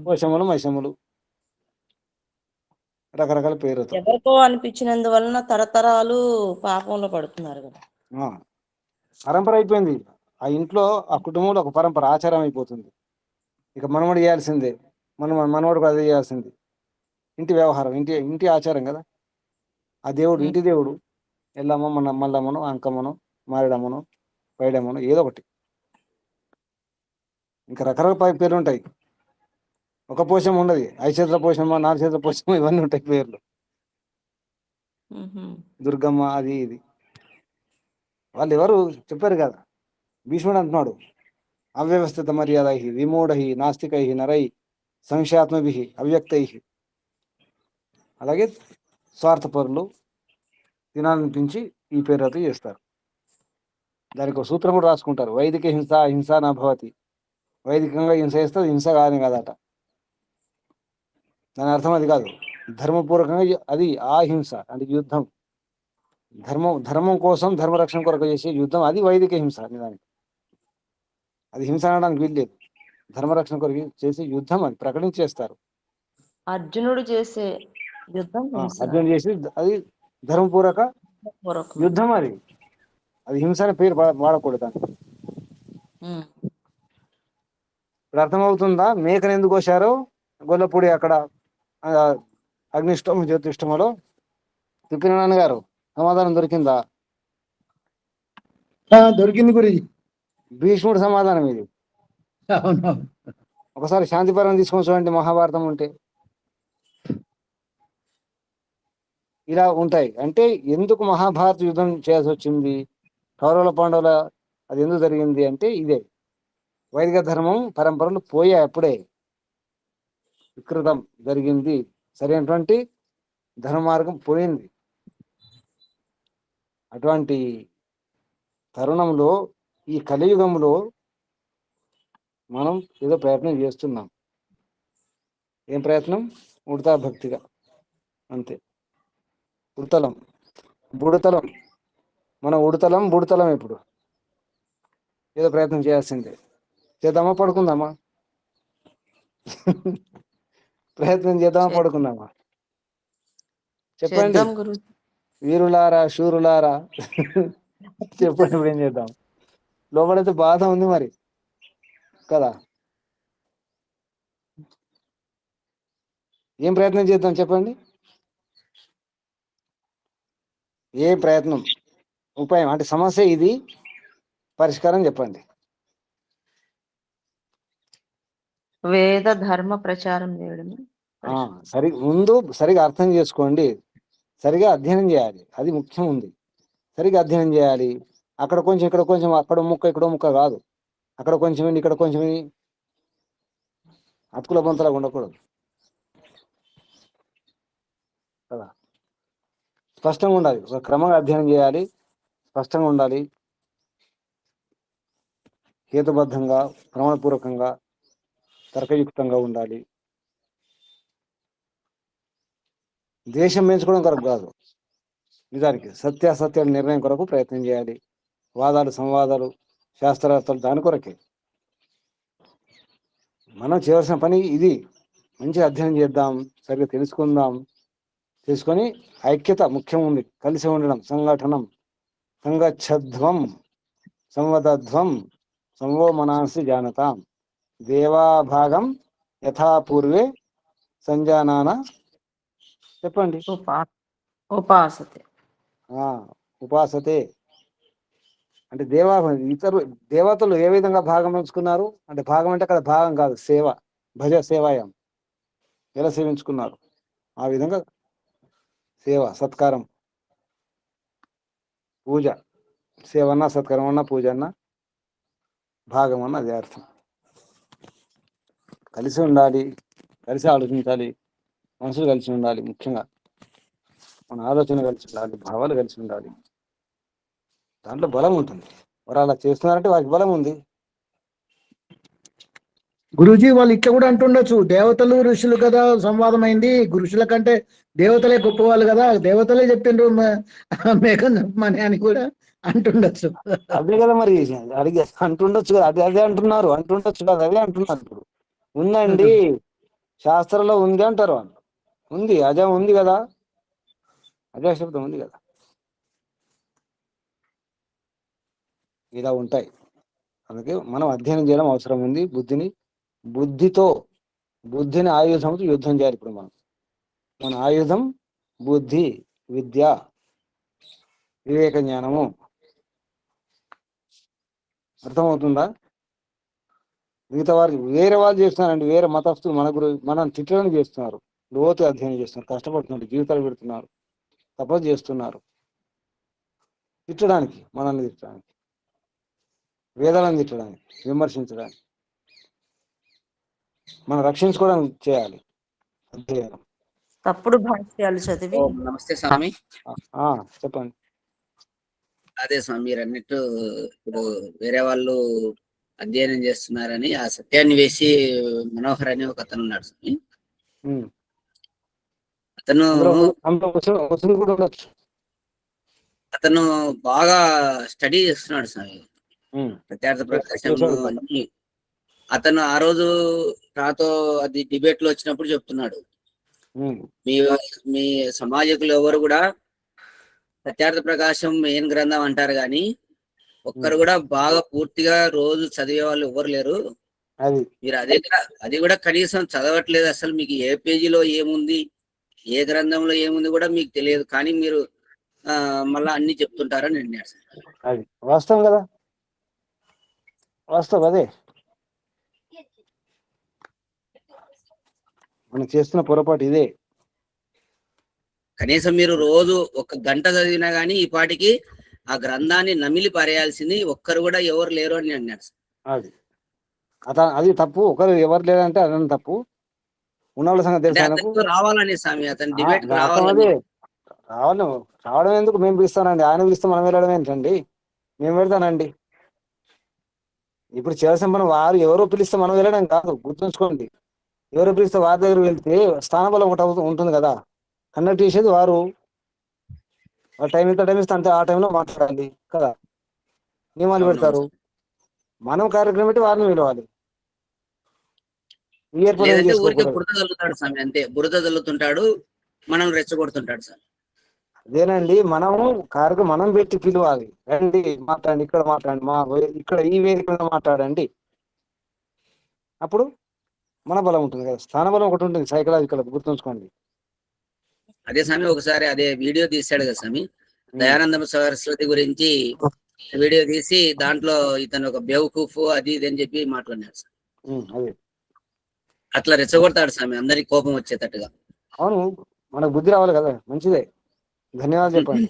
పోషములు మైసములు రకరకాల పేరు. ఎవరికో అనిపించినందువలన తరతరాలు పాపంలో పడుతున్నారు కదా. పరంపర అయిపోయింది ఆ ఇంట్లో, ఆ కుటుంబంలో ఒక పరంపర, ఆచారం అయిపోతుంది. ఇక మనవడు చేయాల్సిందే, మనవడు కూడా అదే చేయాల్సింది. ఇంటి వ్యవహారం, ఇంటి ఆచారం కదా. ఆ దేవుడు, ఇంటి దేవుడు ఎల్లమ్మ, మల్లమ్మను, అంకమ్మను, మారేడమ్మను, పైడమ్మను, ఏదో ఒకటి. ఇంకా రకరకాల పేర్లు ఉంటాయి. ఒక పోషం ఉండదు, 5 చేతుల పోషమ్మ, 4 చేతుల పోషమ్మ, ఇవన్నీ ఉంటాయి పేర్లు. దుర్గమ్మ, అది ఇది. వాళ్ళు ఎవరు చెప్పారు కదా. భీష్ముడు అంటున్నాడు, అవ్యవస్థిత మర్యాదై విమూఢై నాస్తికై నరై సంశయాత్మభి అవ్యక్తై. అలాగే స్వార్థపరులు తినాలనిపించి ఈ పేరుతో చేస్తారు. దానికి ఒక సూత్రం కూడా రాసుకుంటారు, వైదిక హింస హింస నా భవతి. వైదికంగా హింస చేస్తే హింస కాదని కాదట. దాని అర్థం అది కాదు. ధర్మపూర్వకంగా అది ఆ హింస అంటే యుద్ధం, ధర్మం కోసం, ధర్మరక్షణ కొరకు చేసే యుద్ధం, అది వైదిక హింస. నిజానికి అది హింస అనడానికి వీల్లేదు. ధర్మరక్షణ కొరకు చేసే యుద్ధం అని ప్రకటించేస్తారు. అర్జునుడు చేసే యుద్ధం అర్జునుడు చేసి అది ధర్మపూర్వక యుద్ధం. అది హింస అనే పేరు వాడకూడదు. ఇప్పుడు అర్థమవుతుందా మేకను ఎందుకు కోశారో? గొల్లపూడి అక్కడ అగ్నిష్టం జ్యోతిష్టములో తిప్పిన నాన్నగారు సమాధానం దొరికిందా? దొరికింది గురించి. భీష్ముడు సమాధానం ఇది. అవునవును. ఒకసారి శాంతిపరం తీసుకొని చూడండి, మహాభారతం ఉంటే ఇలా ఉంటాయి. అంటే ఎందుకు మహాభారత యుద్ధం చేయాల్సి వచ్చింది, కౌరవుల పాండవుల అది ఎందుకు జరిగింది అంటే ఇదే. వైదిక ధర్మం పరంపరలు పోయాయి అప్పుడే. వికృతం జరిగింది, సరైనటువంటి ధర్మ మార్గం పోయింది. అటువంటి తరుణంలో ఈ కలియుగంలో మనం ఏదో ప్రయత్నం చేస్తున్నాం. ఏం ప్రయత్నం? ఉడతా భక్తిగా, అంతే. ఉడతలం బుడతలం, మనం ఉడతలం బుడతలం. ఇప్పుడు ఏదో ప్రయత్నం చేయాల్సిందే. చేద్దామా పడుకుందామా? ప్రయత్నం చేద్దామా పడుకుందామా? చెప్పండి చేద్దాం గురుజీ. వీరులారా, శూరులారా. చెప్పండి, ఇప్పుడు ఏం చేద్దాం? లోపలైతే బాధ ఉంది మరి కదా. ఏం ప్రయత్నం చేద్దాం చెప్పండి? ఏ ప్రయత్నం, ఉపాయం అంటే సమస్య ఇది, పరిష్కారం చెప్పండి. వేద ధర్మ ప్రచారం చేయడమే. ముందు సరిగా అర్థం చేసుకోండి, సరిగా అధ్యయనం చేయాలి, అది ముఖ్యం ఉంది. సరిగా అధ్యయనం చేయాలి. అక్కడ కొంచెం ఇక్కడ కొంచెం, అక్కడ ముక్క ఇక్కడ ముక్క కాదు. అక్కడ కొంచెం ఇక్కడ కొంచెం అతుకుల బొంతలాగా ఉండకూడదు కదా. స్పష్టంగా ఉండాలి, ఒక క్రమంగా అధ్యయనం చేయాలి, స్పష్టంగా ఉండాలి, హేతుబద్ధంగా, ప్రమాణపూర్వకంగా, తర్కయుక్తంగా ఉండాలి. దేశం పెంచుకోవడం కొరకు కాదు, నిజానికి సత్యాసత్యాల నిర్ణయం కొరకు ప్రయత్నం చేయాలి. వాదాలు, సంవాదాలు, శాస్త్రార్థాలు దాని కొరకే. మనం చేయవలసిన పని ఇది. మంచిగా అధ్యయనం చేద్దాం, సరిగ్గా తెలుసుకుందాం. తెలుసుకొని ఐక్యత ముఖ్యం ఉంది, కలిసి ఉండడం, సంఘటనం, సంగచ్ఛధ్వం సంవదధ్వం సంవో మనాంసి జానతాం దేవాభాగం యథాపూర్వే సంజానాన. చెప్పండి. ఉపాసతే. ఉపాసతే అంటే దేవతలు ఏ విధంగా భాగం పంచుకున్నారు అంటే, భాగం అంటే అక్కడ భాగం కాదు, సేవ, భజ సేవాయం, ఎలా సేవించుకున్నారు ఆ విధంగా సేవ, సత్కారం, పూజ. సేవ అన్నా, సత్కారం అన్నా, పూజ అన్నా, భాగం అన్న అదే అర్థం. కలిసి ఉండాలి, కలిసి ఆలోచించాలి, మనసులు కలిసి ఉండాలి. ముఖ్యంగా మన ఆలోచన కలిసి ఉండాలి, భావాలు కలిసి ఉండాలి. దాంట్లో బలం ఉంటుంది. వారు అలా చేస్తున్నారంటే వారికి బలం ఉంది. గురూజీ వాళ్ళు ఇట్లా కూడా అంటుండొచ్చు, దేవతలు ఋషులు కదా సంవాదం అయింది, ఋషుల కంటే దేవతలే గొప్పవాళ్ళు కదా, దేవతలే చెప్పిండ్రు మేఘం చెప్పమని అని కూడా అంటుండొచ్చు. అదే కదా మరి అడిగి అంటుండొచ్చు కదా, అదే అంటున్నారు, అంటుండొచ్చు కదా, అదే అంటున్నారు. ఇప్పుడు ఉందండి, శాస్త్రంలో ఉంది అంటారు వాళ్ళు. ఉంది, అజం ఉంది కదా, అజా శబ్దం ఉంది కదా. ఇలా ఉంటాయి. అందుకే మనం అధ్యయనం చేయడం అవసరం ఉంది. బుద్ధిని ఆయుధంతో యుద్ధం చేయాలి. ఇప్పుడు మన ఆయుధం బుద్ధి, విద్య, వివేక జ్ఞానము. అర్థమవుతుందా? మిగతా వారికి వేరే వాళ్ళు చేస్తున్నారండి, వేరే మతస్థులు మనం తిట్టడానికి చేస్తున్నారు, లోతు అధ్యయనం చేస్తున్నారు, కష్టపడుతున్నారు, జీవితాలు పెడుతున్నారు, తపస్సు చేస్తున్నారు, తిట్టడానికి, మనల్ని తిట్టడానికి, వేదాలను తిట్టడానికి, విమర్శించడానికి. మనం రక్షించుకోవడానికి చేయాలి అధ్యయనం. తప్పుడు భాష్యాలు చదివి. నమస్తే స్వామి. చెప్పండి. అదే స్వామి, మీరు అన్నట్టు ఇప్పుడు వేరే వాళ్ళు అధ్యయనం చేస్తున్నారని ఆ సత్యాన్ని వేసి మనోహర్ అని ఒక అతను ఉన్నాడు స్వామి. అతను బాగా స్టడీ చేస్తున్నాడు స్వామి, ప్రత్యర్థ ప్రకాశం అని. అతను ఆ రోజు నాతో అది డిబేట్ లో వచ్చినప్పుడు చెప్తున్నాడు, మీ సమాజకులు ఎవరు కూడా సత్యార్థ ప్రకాశం మెయిన్ గ్రంథం అంటారు కానీ ఒక్కరు కూడా బాగా పూర్తిగా రోజు చదివే వాళ్ళు ఎవరు లేరు. మీరు అది కూడా కనీసం చదవట్లేదు. అసలు మీకు ఏ పేజీలో ఏముంది, ఏ గ్రంథంలో ఏముంది కూడా మీకు తెలియదు, కానీ మీరు మళ్ళా అన్ని చెప్తుంటారని అన్నాడు. అది వాస్తవం కదా, వాస్తవం అదే. మనం చేస్తున్న పొరపాటు ఇదే. కనీసం మీరు రోజు ఒక గంట చదివినా గానీ ఈ పాటికి ఆ గ్రంథాన్ని నమిలి పారేయాల్సింది ఒక్కరు కూడా ఎవరు లేరు అని అన్నాడు. అది తప్పు. ఒకరు ఎవరు లేరంటే అదని తప్పు. ఉన్నవాళ్ళ సంగతి అంటే తెలుసు ఆయనకు. అతనితో రావాలని స్వామి, అతని డిబేట్ కి అర్థం రావాలని. అదే రావడం ఎందుకు, మేము పిలుస్తానండి, ఆయన పిలిస్తే మనం వెళ్ళడం ఏంటండి, మేము వెళ్తానండి. ఇప్పుడు చేయాల్సిన పని వారు ఎవరో పిలిస్తే మనం వెళ్ళడం కాదు, గుర్తుంచుకోండి. ఎవరో పిలిస్తే వారి దగ్గర వెళ్తే స్థానబలం ఒకటి ఉంటుంది కదా, కండక్ట్ చేసేది వారు. ఆ టైం ఇంత టైం ఇస్తే అంతే, ఆ టైంలో మాట్లాడాలి కదా, నియమాలు అవునవును పెడతారు. సార్. మనం కార్యక్రమం పెట్టి వారిని పిలవాలి. ఈ ఏర్పాటు ఏం లేదంటే ఊరికే చేసుకోకూడదు. బురద చల్లుతాడు స్వామి, అంతే బురద చల్లుతుంటాడు, మనం రెచ్చగొడుతుంటాడు సార్. అదేనండి, మనము కార్యక్రమం మనం పెట్టి పిలవాలి, రండి మాట్లాడండి, ఇక్కడ మాట్లాడండి, ఇక్కడ ఈ వేదిక మీద మాట్లాడండి. అప్పుడు మన బలం ఉంటుంది కదా, స్థాన బలం ఒకటి ఉంటుంది సైకలాజికల్, గుర్తుంచుకోండి. అదే స్వామి ఒకసారి అదే వీడియో తీశాడు కదా స్వామి, దయానంద సరస్వతి గురించి వీడియో తీసి దాంట్లో ఇతను ఒక బేవకూఫ్ అది ఇది అని చెప్పి మాట్లాడినాడు సార్. అదే అట్లా రెచ్చగొడతాడు స్వామి, అందరికి కోపం వచ్చేటట్టుగా. అవును, మనకు బుద్ధి రావాలి కదా, మంచిదే, ధన్యవాదాలు చెప్పండి.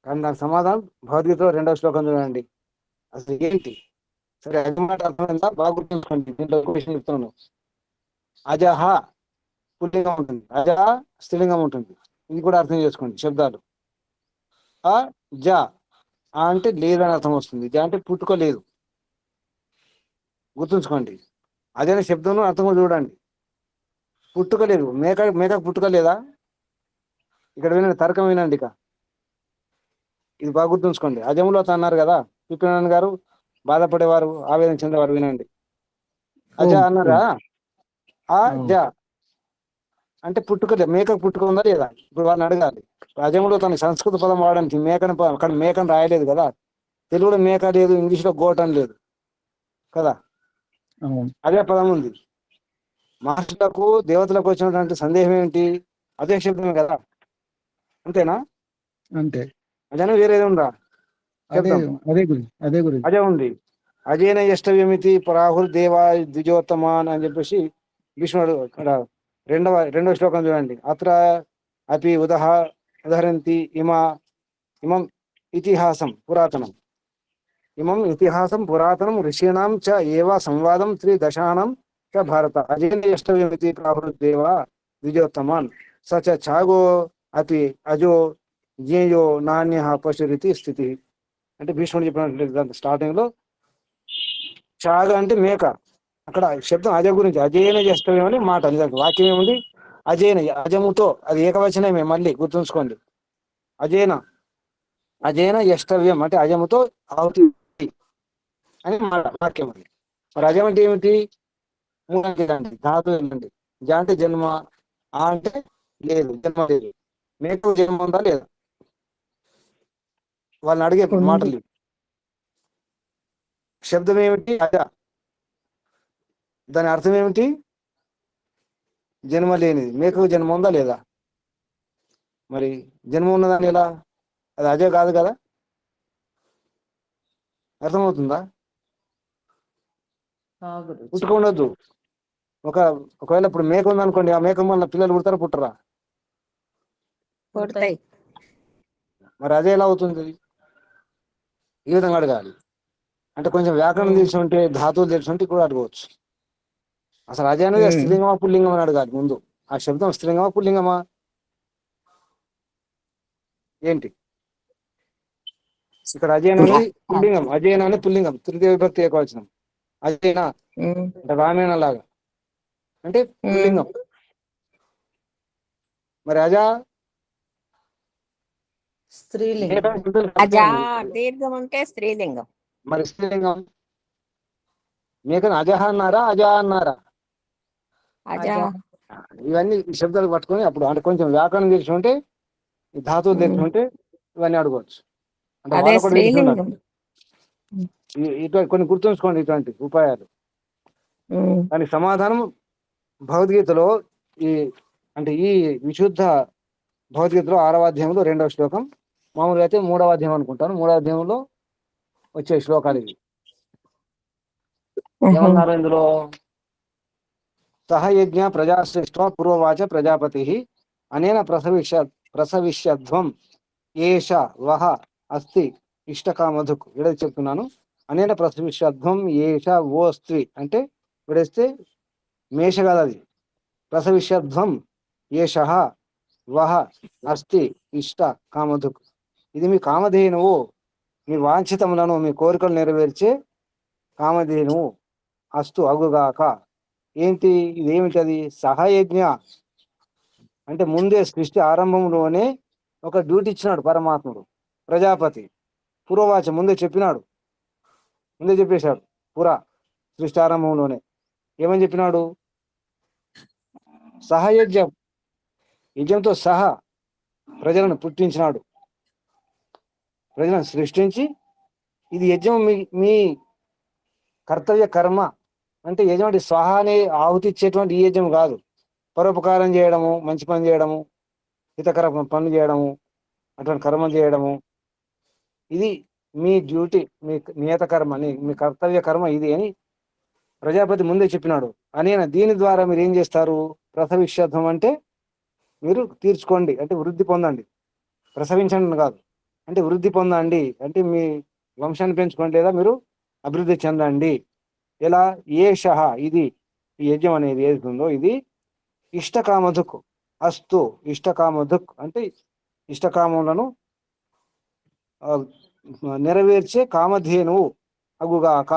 కానీ దానికి సమాధానం భగవద్గీతలో 2వ శ్లోకం చూడండి. అసలు ఏంటి, సరే అది మాట అర్థమైందా, బాగా గుర్తుంచుకోండి. దీంట్లో ఒక విషయం చెప్తున్నాను. అజహ పుల్లింగం ఉంటుంది, అజహ స్త్రీలింగం ఉంటుంది. ఇది కూడా అర్థం చేసుకోండి శబ్దాలు. ఆ జ అంటే లేదని అర్థం వస్తుంది, జ అంటే పుట్టుకోలేదు, గుర్తుంచుకోండి. అదే శబ్దం అర్థం కూడా చూడండి. పుట్టుకలేదు, మేకకు పుట్టుకలేదా, ఇక్కడ వినండి, తర్కం వినండి. ఇక ఇది బాగా గుర్తుంచుకోండి. అజములో అన్నారు కదా పిపినారాయణ గారు, బాధపడేవారు ఆవేదన చెందేవారు వినండి. అజ అన్నారా, ఆ జ అంటే పుట్టుకలేదు, మేకకు పుట్టుక ఉందా లేదా, ఇప్పుడు వాళ్ళని అడగాలి. అజములో తన సంస్కృత పదం వాడడానికి అక్కడ మేకను రాయలేదు కదా, తెలుగులో మేక లేదు, ఇంగ్లీష్లో గోట్ అని లేదు కదా, అదే పదం ఉంది. మహర్షులకు దేవతలకు వచ్చినటువంటి సందేహం ఏంటి, అదే శబ్దమే కదా, అంతేనా? అంతే, అదేనా వేరేది ఉందా? అదే ఉంది. అజేన యష్టవ్యమితి పరాహుర్ దేవా ద్విజోత్తమాన్ అని చెప్పేసి భీష్ముడు అక్కడ రెండవ శ్లోకం చూడండి. అత్ర అపి ఉదహరంతి ఇమం ఇతిహాసం పురాతనం ఋషీణాం చ ఏవ సంవాదం త్రిదశానం చ భారత. అజేన యష్టవ్యమితి పరాహుర్ దేవా ద్విజోత్తమాన్ స చ ఛాగో అపి అజో జ్ఞేయో నాణ్య పశురితి స్థితి. అంటే భీష్ముడు చెప్పినట్టు స్టార్టింగ్ లో చాగ అంటే మేక, అక్కడ శబ్దం అజ గురించి, అజేన యష్టవ్యం అని మాట. నిజంగా వాక్యం ఏముంది, అజముతో, అది ఏకవచనమే, మళ్ళీ గుర్తుంచుకోండి. అజేన యష్టవ్యం అంటే అజముతో ఆహుతి అని మాట, వాక్యం అది. మరి అజం అంటే ఏమిటి, మూడండి ధాతు ఏంటండి, జ అంటే జన్మ, ఆ అంటే లేదు, జన్మ లేదు. మేకు జన్మ ఉందా లేదా, వాళ్ళని అడిగే మాటలు. శబ్దం ఏమిటి, అజ, దాని అర్థం ఏమిటి, జన్మ లేనిది. మేకకు జన్మ ఉందా లేదా, మరి జన్మ ఉన్నదని ఎలా, అది అజే కాదు కదా, అర్థమవుతుందా? పుట్టుక ఉండొద్దు. ఒకవేళ ఇప్పుడు మేక ఉందనుకోండి, ఆ మేక వల్ల పిల్లలు పుడతారా పుట్టరా? పుడతాయి. మరి అదే ఎలా అవుతుంది, ఈ విధంగా అడగాలి. అంటే కొంచెం వ్యాకరణం తెలిసి ఉంటే, ధాతువులు తెలిసి ఉంటే కూడా అడగవచ్చు. అసలు అజే అనేది స్త్రీలింగమా పుల్లింగం అని అడగాలి ముందు. ఆ శబ్దం స్త్రీలింగమా పుల్లింగమా ఏంటి? ఇక్కడ అజేన అనేది పుల్లింగం, అజేన అనేది పుల్లింగం, తృతీయ విభక్తి ఏకవచనం. అజేన అంటే రామేణ లాగా అంటే పుల్లింగం. మరి అజ స్త్రీలింగం. అజా దీర్ఘం ఉంటే స్త్రీలింగం. మరి స్త్రీలింగం మేకను అజహ అన్నారా, అజా అన్నారా? అజా. ఇవన్నీ ఈ శబ్దాలు పట్టుకొని అప్పుడు అంటే కొంచెం వ్యాకరణం తెలిసి ఉంటే, ఈ ధాతువులు తెలిసి ఉంటే ఇవన్నీ అడగవచ్చు. అంటే అదే వాళ్ళు కూడా తెలిసి ఉండాలి. స్త్రీలింగం. ఇటువంటి కొన్ని గుర్తుంచుకోండి, ఇటువంటి ఉపాయాలు. దానికి సమాధానం భగవద్గీతలో ఈ విశుద్ధ భగవద్గీతలో 6వ అధ్యాయంలో 2వ శ్లోకం, మామూలుగా అయితే 3వ అధ్యాయం అనుకుంటాను, 3వ అధ్యాయంలో వచ్చే శ్లోకాలు ఇవి. ఏమన్నారు ఇందులో, సహయజ్ఞ ప్రజాశ్రేష్ఠ పూర్వవాచ ప్రజాపతి అనేన ప్రసవిష్యధ్వం ఏష వహ అస్తి ఇష్టకామధుక్. ఇక్కడ చెప్తున్నాను, అనేన ప్రసవిష్యధ్వం ఏష ఓ స్త్రీ అంటే ఇప్పుడేస్తే మేష కాదు అది. ప్రసవిష్యధ్వం ఏష వహ అస్తి ఇష్ట కామధుక్. ఇది మీ కామధేనువు, మీ వాంఛితములను, మీ కోరికలు నెరవేర్చే కామధేనువు అస్తు అగుగాక. ఏంటి ఇదేమిటి? అది సహయజ్ఞ అంటే ముందే సృష్టి ఆరంభంలోనే ఒక డ్యూటీ ఇచ్చినాడు పరమాత్ముడు, ప్రజాపతి. పూర్వవాచ ముందే చెప్పినాడు, ముందే చెప్పేశాడు. సృష్టి ఆరంభంలోనే ఏమని చెప్పినాడు? సహయజ్ఞం, యజ్ఞంతో సహా ప్రజలను పుట్టించినాడు. ప్రజలను సృష్టించి ఇది యజ్ఞం మీ కర్తవ్య కర్మ అంటే యజమాని స్వాహ అనే ఆహుతి ఇచ్చేటువంటి ఈ యజ్ఞం కాదు. పరోపకారం చేయడము, మంచి పని చేయడము, హితకర పనులు చేయడము, అటువంటి కర్మ చేయడము, ఇది మీ డ్యూటీ, మీ నియత కర్మ, మీ కర్తవ్య కర్మ ఇది అని ప్రజాపతి ముందే చెప్పినాడు. దీని ద్వారా మీరు ఏం చేస్తారు? ప్రసవిష్యత్వం అంటే మీరు తీర్చుకోండి, అంటే వృద్ధి పొందండి. ప్రసవించండి కాదు, అంటే వృద్ధి పొందండి, అంటే మీ వంశాన్ని పెంచుకోండి, లేదా మీరు అభివృద్ధి చెందండి. ఎలా? ఏషః ఇది, ఈ యజ్ఞం అనేది ఏదుందో ఇది ఇష్టకామధుక్ అస్తు. ఇష్టకామధుక్ అంటే ఇష్టకామములను నెరవేర్చే కామధేనువు అగుగాక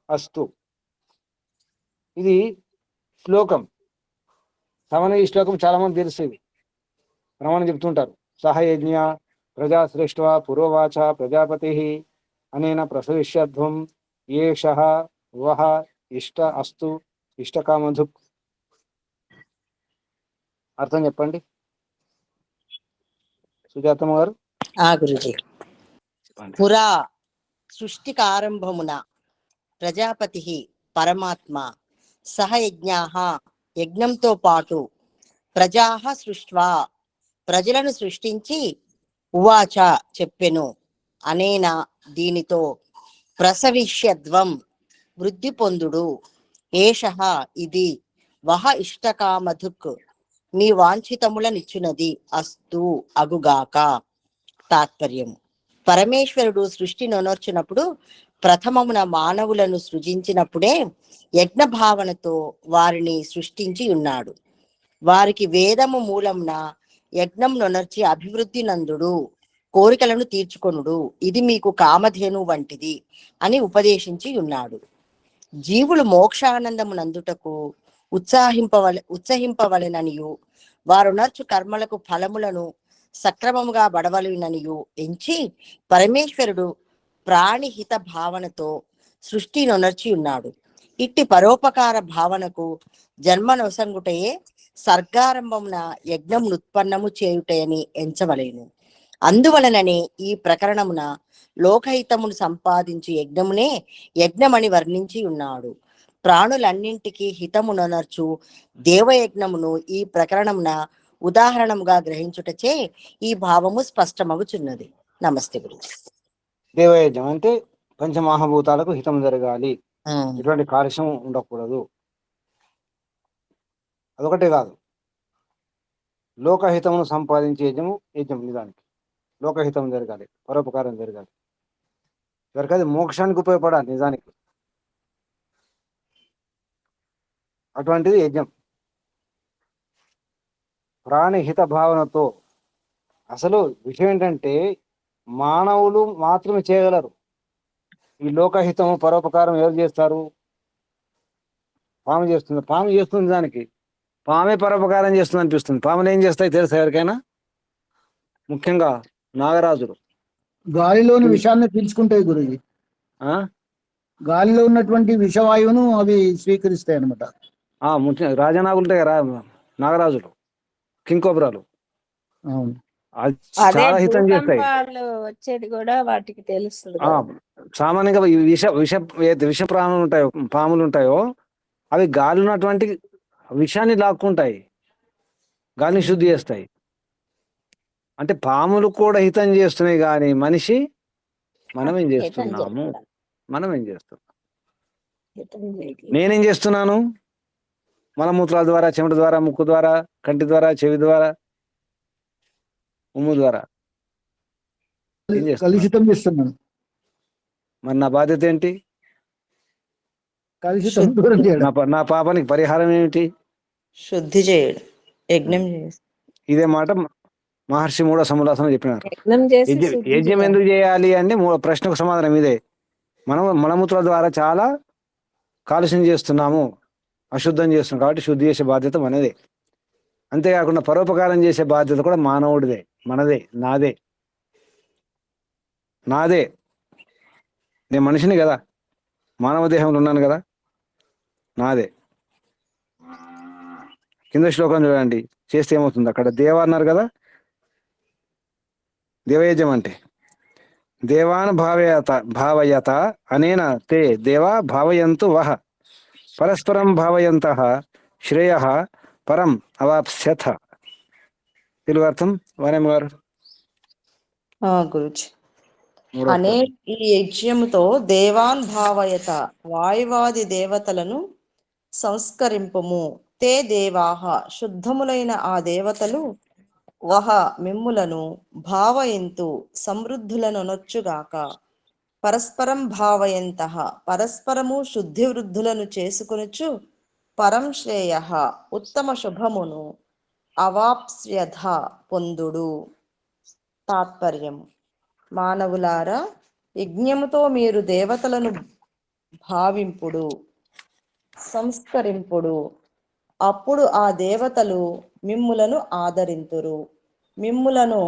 అస్తు. ఇది శ్లోకం. సామాన్య ఈ శ్లోకం చాలా మంది తెలుస్తుంది, రమణ చెప్తుంటారు. సహయజ్ఞ ప్రజా శ్రేష్ఠ పురోవాచ ప్రజాపతి అనేన ప్రసవిష్యధ్వం ఏషః వహ ఇష్ట అస్తు ఇష్టకామధుక్. అర్థం చెప్పండి సుజాతమ్మ గారు. గురుజీ. పురా సృష్టికారంభమున ప్రజాపతి పరమాత్మ సహయజ్ఞాః యజ్ఞంతో పాటు ప్రజాః సృష్ట్వా ప్రజలను సృష్టించి ఉవాచ చెప్పెను అనేన దీనితో ప్రసవిష్యధ్వం వృద్ధి పొందుడు ఏషః ఇది వహ ఇష్టకామధుక్ మీ వాంఛితములనిచ్చునది అస్తు అగుగాక. తాత్పర్యము: పరమేశ్వరుడు సృష్టి నొనర్చినప్పుడు ప్రథమమున మానవులను సృజించినప్పుడే యజ్ఞ భావనతో వారిని సృష్టించి ఉన్నాడు. వారికి వేదము మూలమున యజ్ఞం నొనర్చి అభివృద్ధి నందుడు, కోరికలను తీర్చుకొనుడు, ఇది మీకు కామధేను వంటిది అని ఉపదేశించి ఉన్నాడు. జీవులు మోక్షానందమునందుటకు ఉత్సహింపవలెననియు వారునర్చు కర్మలకు ఫలములను సక్రమముగా బడవలననియు ఎంచి పరమేశ్వరుడు ప్రాణిహిత భావనతో సృష్టి నొనర్చి ఉన్నాడు. ఇట్టి పరోపకార భావనకు జన్మనొసంగుటయే సర్గారంభమున యజ్ఞం ఉత్పన్నము చేయుటయని ఎంచవలేను. అందువలననే ఈ ప్రకరణమున లోకహితమును సంపాదించు యజ్ఞమునే యజ్ఞమని వర్ణించి ఉన్నాడు. ప్రాణులన్నింటికీ హితమునర్చు దేవయజ్ఞమును ఈ ప్రకరణమున ఉదాహరణముగా గ్రహించుటచే ఈ భావము స్పష్టమగుచున్నది. నమస్తే గురుజీ. దేవయజ్ఞం అంటే పంచమహాభూతాలకు హితం జరగాలి, ఎటువంటి కాలుష్యం ఉండకూడదు. అదొకటే కాదు, లోకహితమును సంపాదించే యజ్ఞం నిజానికి లోకహితం జరగాలి, పరోపకారం జరగాలి, ఎవరికైతే మోక్షానికి ఉపయోగపడాలి నిజానికి. అటువంటిది యజ్ఞం. ప్రాణిహిత భావనతో. అసలు విషయం ఏంటంటే మానవులు మాత్రమే చేయగలరు ఈ లోకహితము పరోపకారం. ఎవరు చేస్తారు? పాము చేస్తుంది దానికి. పామే పరోపకారం చేస్తుంది అనిపిస్తుంది. పాములు ఏం చేస్తాయి తెలుసా ఎవరికైనా? ముఖ్యంగా నాగరాజులు గాలిలోని విషాన్ని పీల్చుకుంటాయి గురుజీ. గాలిలో ఉన్నటువంటి విషవాయువును అవి స్వీకరిస్తాయి అనమాట. ముఖ్యంగా రాజనాగులు ఉంటాయి కదా, నాగరాజులు, కింకోబ్రాలు, అవును, చాలా హితం చేస్తాయి. వచ్చేది కూడా వాటికి తెలుస్తుంది. సామాన్యంగా విష ప్రాణులు ఉంటాయో, పాములు ఉంటాయో, అవి గాలి ఉన్నటువంటి విషాన్ని లాక్కుంటాయి, గాలిని శుద్ధి చేస్తాయి. అంటే పాములు కూడా హితం చేస్తున్నాయి, కానీ మనిషి మనమేం చేస్తున్నాము? నేనేం చేస్తున్నాను? మలమూత్రాల ద్వారా, చెమట ద్వారా, ముక్కు ద్వారా, కంటి ద్వారా, చెవి ద్వారా, ఉమ్ము ద్వారా కలుషితం చేస్తున్నాను. మరి నా బాధ్యత ఏంటి? కలుషితం దూరం చేయడం. నా పాపానికి పరిహారం ఏమిటి? శుద్ధి చేయడం, యజ్ఞం చేసి. ఇదే మాట మహర్షి మూడో సములాసనం చెప్పినారు. యజ్ఞం చేసి శుద్ధి యజ్ఞం చేయాలి. ఎందుకు చేయాలి అంటే ప్రశ్నకు సమాధానం ఇదే. మనం మలమూత్రాల ద్వారా చాలా కాలుష్యం చేస్తున్నాము, అశుద్ధం చేస్తున్నాం. కాబట్టి శుద్ధి చేసే బాధ్యత మనదే. అంతేకాకుండా పరోపకారం చేసే బాధ్యత కూడా మానవుడిదే, మనదే, నాదే. నేను మనిషిని కదా, మానవ దేహంలో ఉన్నాను కదా, నాదే. కింద శ్లోకం చూడండి, చేస్తే ఏమవుతుంది. అక్కడ దేవ అన్నారు కదా, దేవయజ్ఞం అంటే దేవాన్ భావయత అనేన తే దేవా భావయంతు వహ పరస్పరం భావయంతః శ్రేయ పరం అవాప్స్యథ. తెలుగు అర్థం వారేం గారు? గురుజీ అనే ఈ యజ్ఞముతో దేవాన్ భావయత, వాయువాది దేవతలను సంస్కరింపుము. తే దేవాహ, శుద్ధములైన ఆ దేవతలు, వహ మిమ్ములను, భావయంతు సమృద్ధులను నొచ్చుగాక. పరస్పరం భావయంతః, పరస్పరము శుద్ధి వృద్ధులను చేసుకొనుచు, పరం శ్రేయ, ఉత్తమ శుభమును, అవాప్స్యథ పొందుడు. తాత్పర్యం: మానవులారా, యజ్ఞముతో మీరు దేవతలను భావింపుడు, సంస్కరింపుడు. అప్పుడు ఆ దేవతలు మిమ్ములను ఆదరింతురు, మిమ్ములను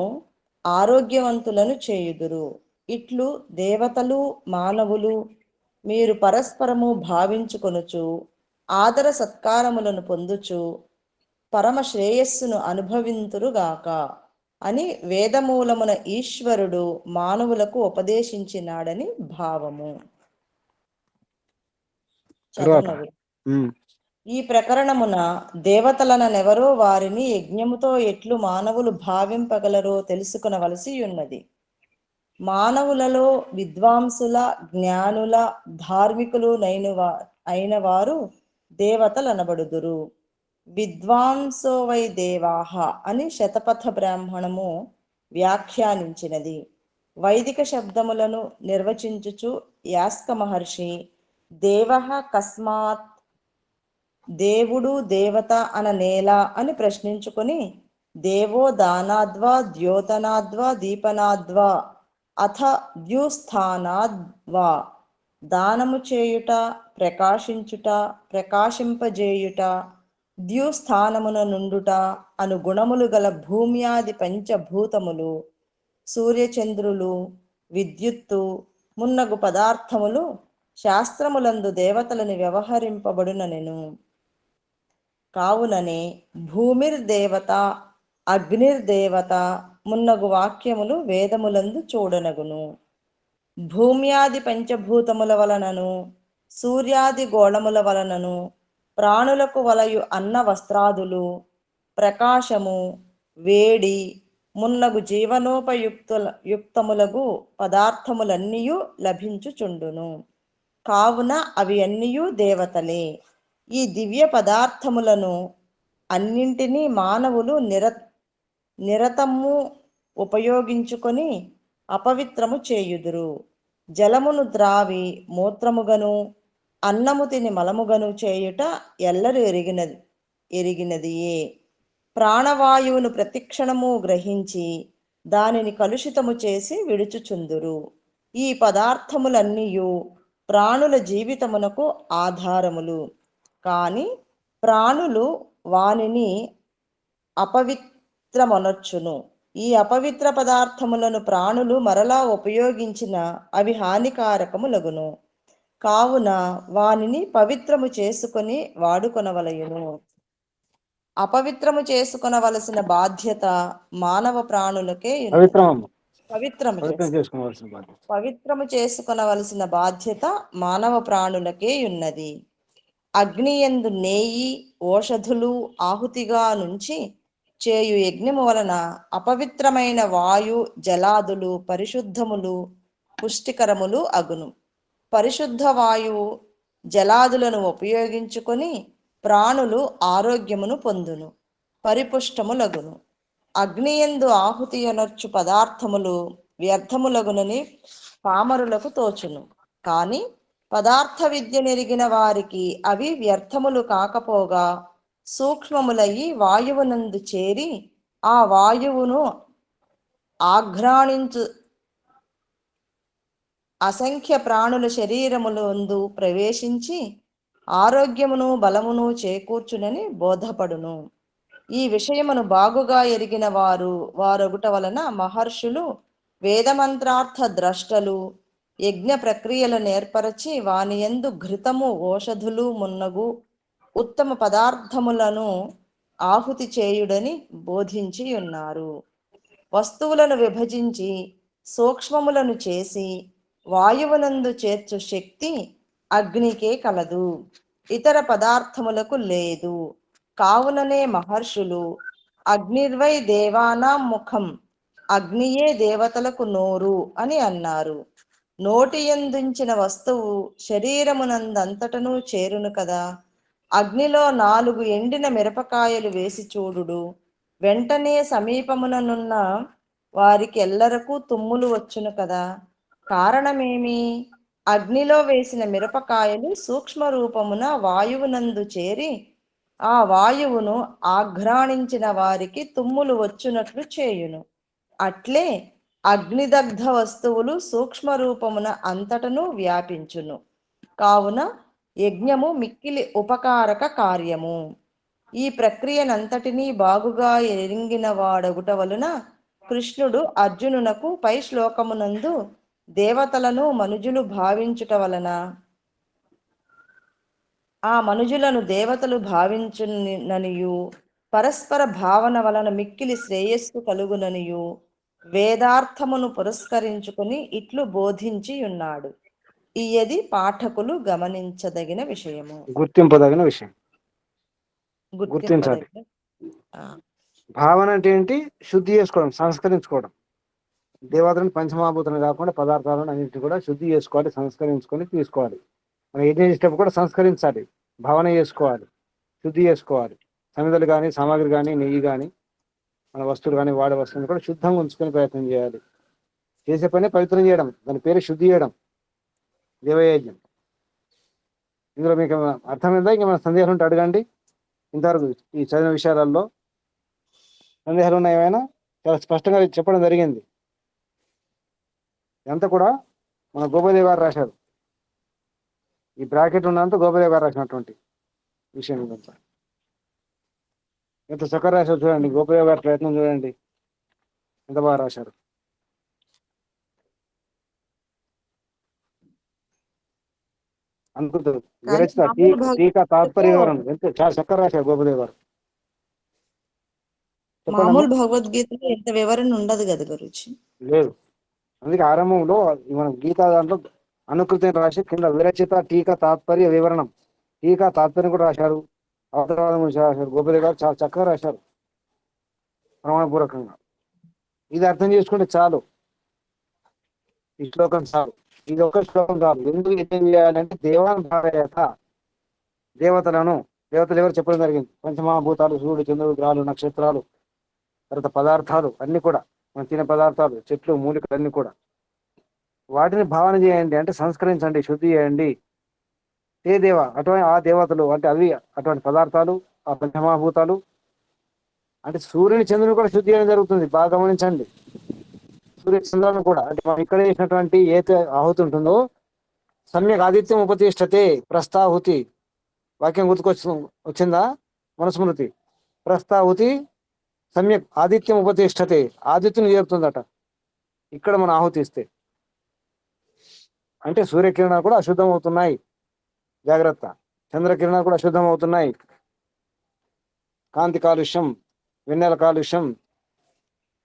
ఆరోగ్యవంతులను చేయుదురు. ఇట్లు దేవతలు మానవులు మీరు పరస్పరము భావించుకొనుచు, ఆదర సత్కారములను పొందుచు పరమ శ్రేయస్సును అనుభవింతురుగాక అని వేదమూలమున ఈశ్వరుడు మానవులకు ఉపదేశించినాడని భావము. చదవనవి. ఈ ప్రకరణమున దేవతలనెవరో వారిని యజ్ఞముతో ఎట్లు మానవులు భావింపగలరో తెలుసుకొనవలసి ఉన్నది. మానవులలో విద్వాంసుల, జ్ఞానుల, ధార్మికులు అయిన వారు దేవతలనబడుదురు. విద్వాంసో వై దేవాహ అని శతపథ బ్రాహ్మణము వ్యాఖ్యానించినది. వైదిక శబ్దములను నిర్వచించుచు యాస్క మహర్షి దేవః కస్మాత్, దేవుడు దేవత అన నేల అని ప్రశ్నించుకొని, దేవో దానాద్వా ద్యోతనాద్వా దీపనాద్వా అథ ద్యుస్థానాద్వా, దానము చేయుట, ప్రకాశించుట, ప్రకాశింపజేయుట, ద్యుస్థానమున నుండుట అను గుణములు గల భూమ్యాది పంచభూతములు, సూర్యచంద్రులు, విద్యుత్తు మున్నగు పదార్థములు శాస్త్రములందు దేవతలని వ్యవహరింపబడుననెను. కావుననే భూమిర్దేవత, అగ్నిర్దేవత మున్నగు వాక్యములు వేదములందు చూడనగును. భూమ్యాది పంచభూతముల వలనను, సూర్యాది గోళముల వలనను, ప్రాణులకు వలయు అన్న వస్త్రాదులు, ప్రకాశము, వేడి మున్నగు జీవనోపయుక్తములగు పదార్థములన్నీయు లభించుచుండును. కావున అవి అన్నీయు దేవతలే. ఈ దివ్య పదార్థములను అన్నింటినీ మానవులు నిరతము ఉపయోగించుకొని అపవిత్రము చేయుదురు. జలమును ద్రావి మూత్రముగను, అన్నము తిని మలముగను చేయుట ఎల్లరూ ఎరిగినదియే. ప్రాణవాయువును ప్రతిక్షణము గ్రహించి దానిని కలుషితము చేసి విడుచుచుందురు. ఈ పదార్థములన్నీయు ప్రాణుల జీవితమునకు ఆధారములు. కాని ప్రాణులు వానిని అపవిత్రమనొచ్చును. ఈ అపవిత్ర పదార్థములను ప్రాణులు మరలా ఉపయోగించిన అవి హానికారకములగును. కావున వానిని పవిత్రము చేసుకొని వాడుకొనవలయును. అపవిత్రము చేసుకొనవలసిన బాధ్యత మానవ ప్రాణులకే. పవిత్రము చేసుకొనవలసిన బాధ్యత మానవ ప్రాణులకే ఉన్నది. అగ్నియందు నేయి, ఓషధులు ఆహుతిగా నుంచి చేయు యజ్ఞము వలన అపవిత్రమైన వాయు జలాదులు పరిశుద్ధములు, పుష్టికరములు అగును. పరిశుద్ధ వాయువు జలాదులను ఉపయోగించుకొని ప్రాణులు ఆరోగ్యమును పొందును, పరిపుష్టములగును. అగ్నియందు ఆహుతి అనర్చు పదార్థములు వ్యర్థములగునని పామరులకు తోచును. కాని పదార్థ విద్య నెరిగిన వారికి అవి వ్యర్థములు కాకపోగా సూక్ష్మములయ్యి వాయువునందు చేరి ఆ వాయువును ఆఘ్రాణించు అసంఖ్య ప్రాణుల శరీరములందు ప్రవేశించి ఆరోగ్యమును బలమును చేకూర్చునని బోధపడును. ఈ విషయమును బాగుగా ఎరిగిన వారొగుట వలన మహర్షులు వేదమంత్రార్థ ద్రష్టలు యజ్ఞ ప్రక్రియలు నేర్పరచి వానియందు ఘృతము ఓషధులు మున్నగు ఉత్తమ పదార్థములను ఆహుతి చేయుడని బోధించి ఉన్నారు. వస్తువులను విభజించి సూక్ష్మములను చేసి వాయువునందు చేర్చు శక్తి అగ్నికే కలదు, ఇతర పదార్థములకు లేదు. కావుననే మహర్షులు అగ్నిర్వై దేవానాం ముఖం, అగ్నియే దేవతలకు నోరు అని అన్నారు. నోటి యందుంచిన వస్తువు శరీరమునందంతటను చేరును కదా. అగ్నిలో 4 ఎండిన మిరపకాయలు వేసి చూడుడు, వెంటనే సమీపముననున్న వారికి ఎల్లరకు తుమ్ములు వచ్చును కదా. కారణమేమి? అగ్నిలో వేసిన మిరపకాయలు సూక్ష్మ రూపమున వాయువునందు చేరి ఆ వాయువును ఆఘ్రాణించిన వారికి తుమ్ములు వచ్చునట్లు చేయును. అట్లే అగ్నిదగ్ధ వస్తువులు సూక్ష్మ రూపమున అంతటను వ్యాపించును. కావున యజ్ఞము మిక్కిలి ఉపకారక కార్యము. ఈ ప్రక్రియనంతటినీ బాగుగా ఎరింగిన వాడగుట వలన కృష్ణుడు అర్జునునకు పై శ్లోకమునందు దేవతలను మనుజులు భావించుట వలన ఆ మనుజులను దేవతలు భావించుననియు పరస్పర భావన వలన మిక్కిలి శ్రేయస్సు కలుగుననియు వేదార్థమును పురస్కరించుకుని ఇట్లు బోధించి ఉన్నాడు. ఇయది పాఠకులు గమనించదగిన విషయము, గుర్తింపదగిన విషయం. గుర్తించాలి. గుర్తింపదగిన. భావన అంటే ఏంటి? శుద్ధి చేసుకోవడం, సంస్కరించుకోవడం. దేవతలను పంచమహాభూతాలను కాకుండా పదార్థాలను అన్నింటినీ కూడా శుద్ధి చేసుకోవాలి, సంస్కరించుకొని తీసుకోవాలి. మనం ఏం చేసేటప్పుడు కూడా సంస్కరించాలి, భావన చేసుకోవాలి, శుద్ధి చేసుకోవాలి. సమిధలు కానీ, సామాగ్రి కానీ, నెయ్యి కానీ, మన వస్తువులు కానీ, వాడే వస్తువులు కూడా శుద్ధంగా ఉంచుకొని ప్రయత్నం చేయాలి. చేసే పని పవిత్రం చేయడం, దాని పేరు శుద్ధి చేయడం, దేవయజ్ఞం. ఇందులో మీకు అర్థమైందా? ఇంకేమైనా సందేహాలు ఉంటే అడగండి. ఇంతవరకు ఈ చదివిన విషయాలలో సందేహాలు ఉన్నాయి ఏమైనా? చాలా స్పష్టంగా చెప్పడం జరిగింది. ఇదంతా కూడా మన గోపదేవ్ గారు రాశారు. ఈ బ్రాకెట్ ఉన్నంత గోపదేవ్ గారు రాసినటువంటి విషయం ఇదంతా. ఎంత చక్కగా రాశారు చూడండి. గోపదేవ్ గారి ప్రయత్నం చూడండి, ఎంత బాగా రాశారు. అనుకుంటారు విరచిత టీకా తాత్పర్య వివరణ ఎంత చాలా చక్కగా రాశారు గోపదేవ్ గారు. మామూలు భగవద్గీతలో ఎంత వివరణ ఉండదు కదా గురుజీ. లేదు, అందుకే ఆరంభంలో మన గీతా దాంట్లో అనుకృతి రాసి కింద విరచిత టీకా తాత్పర్య వివరణం, టీకా తాత్పర్యం కూడా రాశారు, అవతరవాదం గురించి రాశారు. గోపదేవ్ గారు చాలా చక్కగా రాశారు ప్రమాణపూర్వకంగా. ఇది అర్థం చేసుకుంటే చాలు, ఈ శ్లోకం చాలు, ఇది ఒక శ్లోకం చాలు. ఎందుకు ఏం చేయాలంటే దేవాన్ భావయత, దేవతలు ఎవరు చెప్పడం జరిగింది. పంచమహాభూతాలు, సూర్యుడు, చంద్రుడు, గ్రహాలు, నక్షత్రాలు, తర్వాత పదార్థాలు అన్ని కూడా, మనం తినే పదార్థాలు, చెట్లు, మూలికలు అన్ని కూడా, వాటిని భావన చేయండి అంటే సంస్కరించండి, శుద్ధి చేయండి. ఏ దేవ అటువంటి ఆ దేవతలు అంటే అవి అటువంటి పదార్థాలు, ఆ పంచమహాభూతాలు అంటే సూర్యుని చంద్రుని కూడా శుద్ధి చేయడం జరుగుతుంది. బాగా గమనించండి. సూర్య చంద్రులను కూడా అంటే మనం ఇక్కడ చేసినటువంటి ఏతే ఆహుతి ఉంటుందో, సమ్యక్ ఆదిత్యం ఉపతిష్టతే, ప్రస్తాహుతి వాక్యం వచ్చిందా? మనుస్మృతి. ప్రస్తాహుతి సమ్యక్ ఆదిత్యం ఉపతిష్టతే, ఆదిత్యం చేరుతుందట ఇక్కడ మనం ఆహుతి ఇస్తే. అంటే సూర్యకిరణాలు కూడా అశుద్ధం అవుతున్నాయి, జాగ్రత్త. చంద్రకిరణాలు కూడా అశుద్ధం అవుతున్నాయి. కాంతి కాలుష్యం, వెన్నెల కాలుష్యం,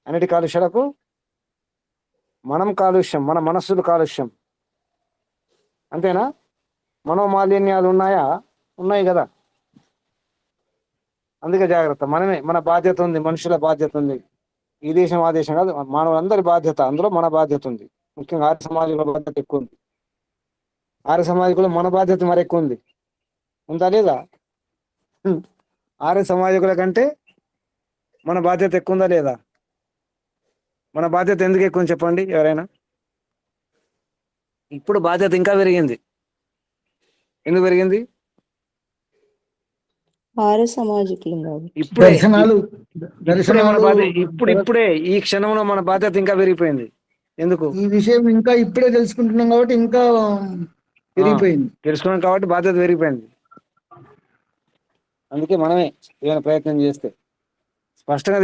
అన్నిటి కాలుష్యాలకు మనం కాలుష్యం, మన మనస్సులు కాలుష్యం. అంతేనా? మనోమాలిన్యాలు ఉన్నాయా? ఉన్నాయి కదా. అందుకే జాగ్రత్త. మన బాధ్యత ఉంది, మనుషుల బాధ్యత ఉంది. ఈ దేశం ఆ దేశం కాదు, మానవులందరి బాధ్యత. అందులో మన బాధ్యత ఉంది. ముఖ్యంగా ఆర్య సమాజంలో బాధ్యత ఎక్కువ ఉంది. ఆర్య సమాజకులు మన బాధ్యత మరి ఎక్కువ ఉంది, ఉందా లేదా? ఆర్య సమాజకుల కంటే మన బాధ్యత ఎక్కువ ఉందా లేదా? మన బాధ్యత ఎందుకు ఎక్కువ చెప్పండి ఎవరైనా. ఇప్పుడు బాధ్యత ఇంకా పెరిగింది. ఎందుకు పెరిగింది? 6 సామాజికులు కాబట్టి. ఇప్పుడే దర్శనాలు ఇప్పుడే మన దర్శనాలు బాధ్యత, ఇప్పుడే ఈ క్షణంలో మన బాధ్యత ఇంకా పెరిగిపోయింది. ఎందుకు? ఈ విషయం ఇంకా ఇప్పుడే తెలుసుకుంటున్నాం కాబట్టి ఇంకా పెరిగిపోయింది. తెలుసుకున్నాం కాబట్టి బాధ్యత పెరిగిపోయింది. అందుకే మనమే ఏమైనా ప్రయత్నం చేస్తే స్పష్టంగా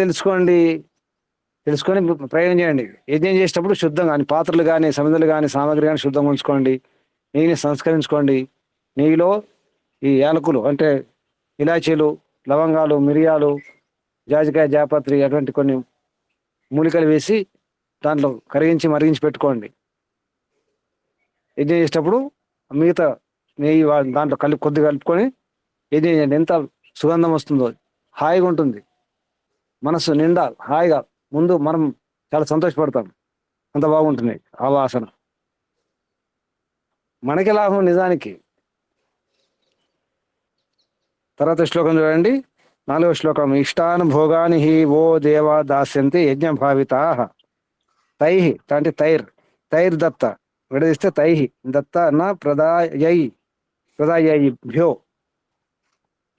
తెలుసుకొని ప్రయోగం చేయండి. యజ్ఞం చేసేటప్పుడు శుద్ధంగా అన్ని పాత్రలు కానీ సమిధులు కానీ సామాగ్రి కానీ శుద్ధంగా ఉంచుకోండి. నెయ్యిని సంస్కరించుకోండి. నెయ్యిలో ఈ యాలకులు అంటే ఇలాచీలు, లవంగాలు, మిరియాలు, జాజికాయ, జాపత్రి అటువంటి కొన్ని మూలికలు వేసి దాంట్లో కరిగించి మరిగించి పెట్టుకోండి. యజ్ఞం చేసేటప్పుడు మిగతా నెయ్యి దాంట్లో కొద్దిగా కలుపుకొని యజ్ఞం చేయండి. ఎంత సుగంధం వస్తుందో, హాయిగా ఉంటుంది. మనసు నిండా హాయిగా ముందు మనం చాలా సంతోషపడతాం. అంత బాగుంటుంది ఆ వాసన. మనకి లాభం నిజానికి. తర్వాత శ్లోకం చూడండి, 4వ శ్లోకం. ఇష్టాన్ భోగాని హి ఓ దేవా దాస్యంతి యజ్ఞ భావితా తై అంటే తైర్ దత్త విడదీస్తే తై దత్త నా ప్రదాయైభ్యో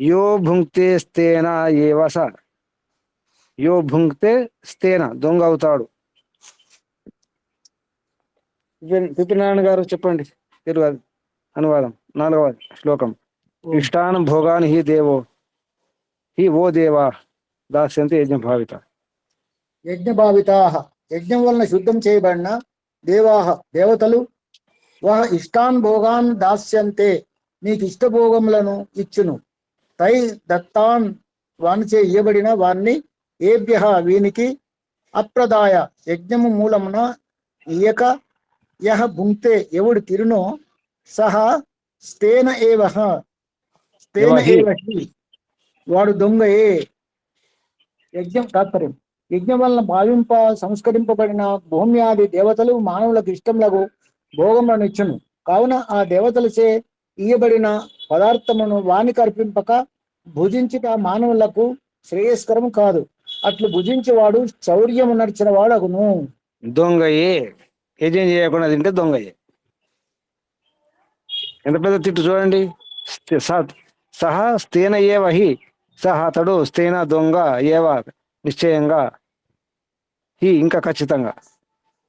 యో భుంక్తే స్తేన ఏవస. యో భుంక్తే స్తేన దొంగ అవుతాడు. పిపినారాయణ గారు చెప్పండి తెలుగు అనువాదం. 4వ శ్లోకం. ఇష్టాన్ భోగాన్ హి ఓ దేవా దాస్యంతి యజ్ఞ భావిత. యజ్ఞ భావితా, యజ్ఞం వలన శుద్ధం చేయబడిన దేవతలు వా ఇష్టాన్ భోగాన్ దాస్యంతే, నీకు ఇష్టభోగములను ఇచ్చును. తై దత్తాన్, వానిచే ఇయ్యబడిన వారిని, ఏభ్య వీనికి, అప్రదాయ యజ్ఞము మూలమున ఇయక, యహ భుంక్తే ఎవడు తిరునో, సహ స్తేన ఏవహ వాడు దొంగయే. యజ్ఞం తాత్పర్యం. యజ్ఞం వలన భావింప సంస్కరింపబడిన భూమ్యాది దేవతలు మానవులకు ఇష్టంలకు భోగములను ఇచ్చును. కావున ఆ దేవతలచే ఇయ్యబడిన పదార్థమును వానికి అర్పింపక భుజించుట మానవులకు శ్రేయస్కరము కాదు. అట్లు భుజించేవాడు చౌర్యము నడిచిన వాడగును. దొంగయే. యజ్ఞం చేయకుండా తింటే దొంగయే. ఎంత పెద్ద తిట్టు చూడండి. సహ స్తేన ఏవహి, సహ అతడు, స్తేన దొంగ, ఏవ నిశ్చయంగా, హీ ఇంకా ఖచ్చితంగా.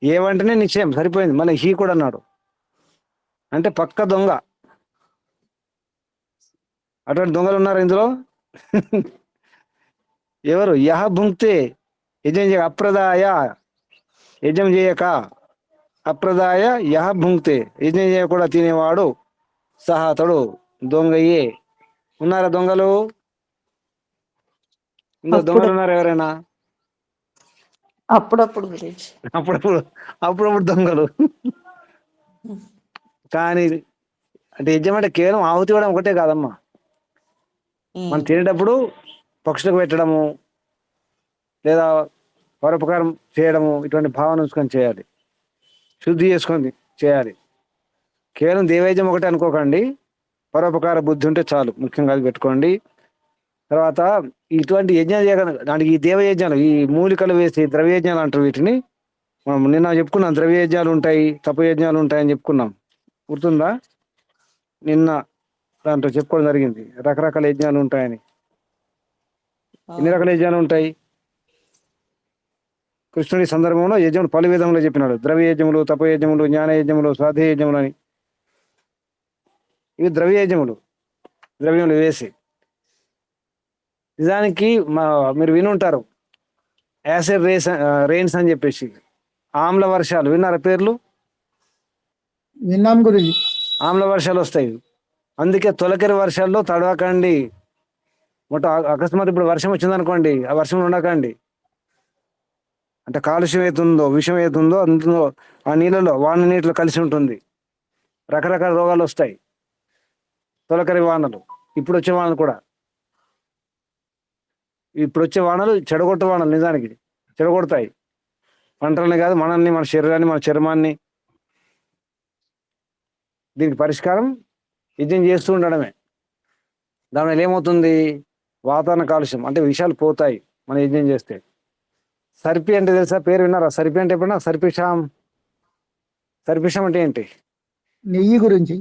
ఏవంటేనే నిశ్చయం సరిపోయింది. మళ్ళీ హీ కూడా అన్నాడు అంటే పక్క దొంగ. అటువంటి దొంగలు ఉన్నారు ఇందులో. ఎవరు? యహ భుంక్తే, యజ్ఞం చేయక, అప్రదాయ యజ్ఞం చేయక, అప్రదాయ యహ భుంక్తే యజ్ఞం చేయకుండా తినేవాడు, సహా అతడు దొంగయే. ఉన్నారా దొంగలు? ఇందులో దొంగలు ఉన్నారు ఎవరైనా? అప్పుడప్పుడు గురించి అప్పుడప్పుడు దొంగలు. కానీ అంటే యజ్ఞం అంటే కేవలం ఆహుతి ఇవ్వడం ఒకటే కాదమ్మా. మనం తినేటప్పుడు పక్షులకు పెట్టడము లేదా పరోపకారం చేయడము, ఇటువంటి భావన ఉంచుకొని చేయాలి. శుద్ధి చేసుకొని చేయాలి. కేవలం దేవైద్యం ఒకటే అనుకోకండి. పరోపకార బుద్ధి ఉంటే చాలు. ముఖ్యంగా అది పెట్టుకోండి. తర్వాత ఇటువంటి యజ్ఞాలు చేయగల దానికి ఈ దేవయజ్ఞాలు, ఈ మూలికలు వేసి ద్రవ్యయజ్ఞాలు అంటారు వీటిని. మనం నిన్న చెప్పుకున్నాం, ద్రవ్యయజ్ఞాలు ఉంటాయి, తపయజ్ఞాలు ఉంటాయని చెప్పుకున్నాం. గుర్తుందా? నిన్న దాంట్లో చెప్పుకోవడం జరిగింది రకరకాల యజ్ఞాలు ఉంటాయని. ఎన్ని రకాల యజ్ఞాలు ఉంటాయి? కృష్ణుడి సందర్భంలో యజ్ఞములు పలు విధంలో చెప్పినాడు. ద్రవ్యయజ్ఞములు, తపయజ్ఞములు, జ్ఞానయజ్ఞములు, స్వాధ్యాయజ్ఞములు అని. ఇవి ద్రవ్యయజ్ఞములు, ద్రవ్యములు వేసి. నిజానికి మీరు విని ఉంటారు యాసిడ్ రెయిన్స్ అని చెప్పేసి, ఆమ్ల వర్షాలు విన్నారా పేర్లు? విన్నాం గురించి. ఆమ్ల వర్షాలు వస్తాయి. అందుకే తొలకరి వర్షాల్లో తడవకండి. అకస్మాత్ ఇప్పుడు వర్షం వచ్చిందనుకోండి, ఆ వర్షంలో ఉండకండి. అంటే కాలుష్యం అవుతుందో, విషం అవుతుందో అందులో ఆ నీళ్ళలో, వాన నీటిలో కలిసి ఉంటుంది. రకరకాల రోగాలు వస్తాయి. తొలకరి వానలు, ఇప్పుడు వచ్చే వానలు కూడా. ఇప్పుడు వచ్చే వానలు చెడగొట్టు వానలు. నిజానికి చెడగొడతాయి పంటలని కాదు, మనల్ని, మన శరీరాన్ని, మన చర్మాన్ని. దీనికి పరిష్కారం యజ్ఞం చేస్తూ ఉండడమే. దానివల్ల ఏమవుతుంది? వాతావరణ కాలుష్యం అంటే విషయాలు పోతాయి మనం యజ్ఞం చేస్తే. సర్పి అంటే తెలుసా? పేరు విన్నారా? సర్పి అంటే ఎప్పుడన్నా? సర్పిషం అంటే ఏంటి? నెయ్యి గురించి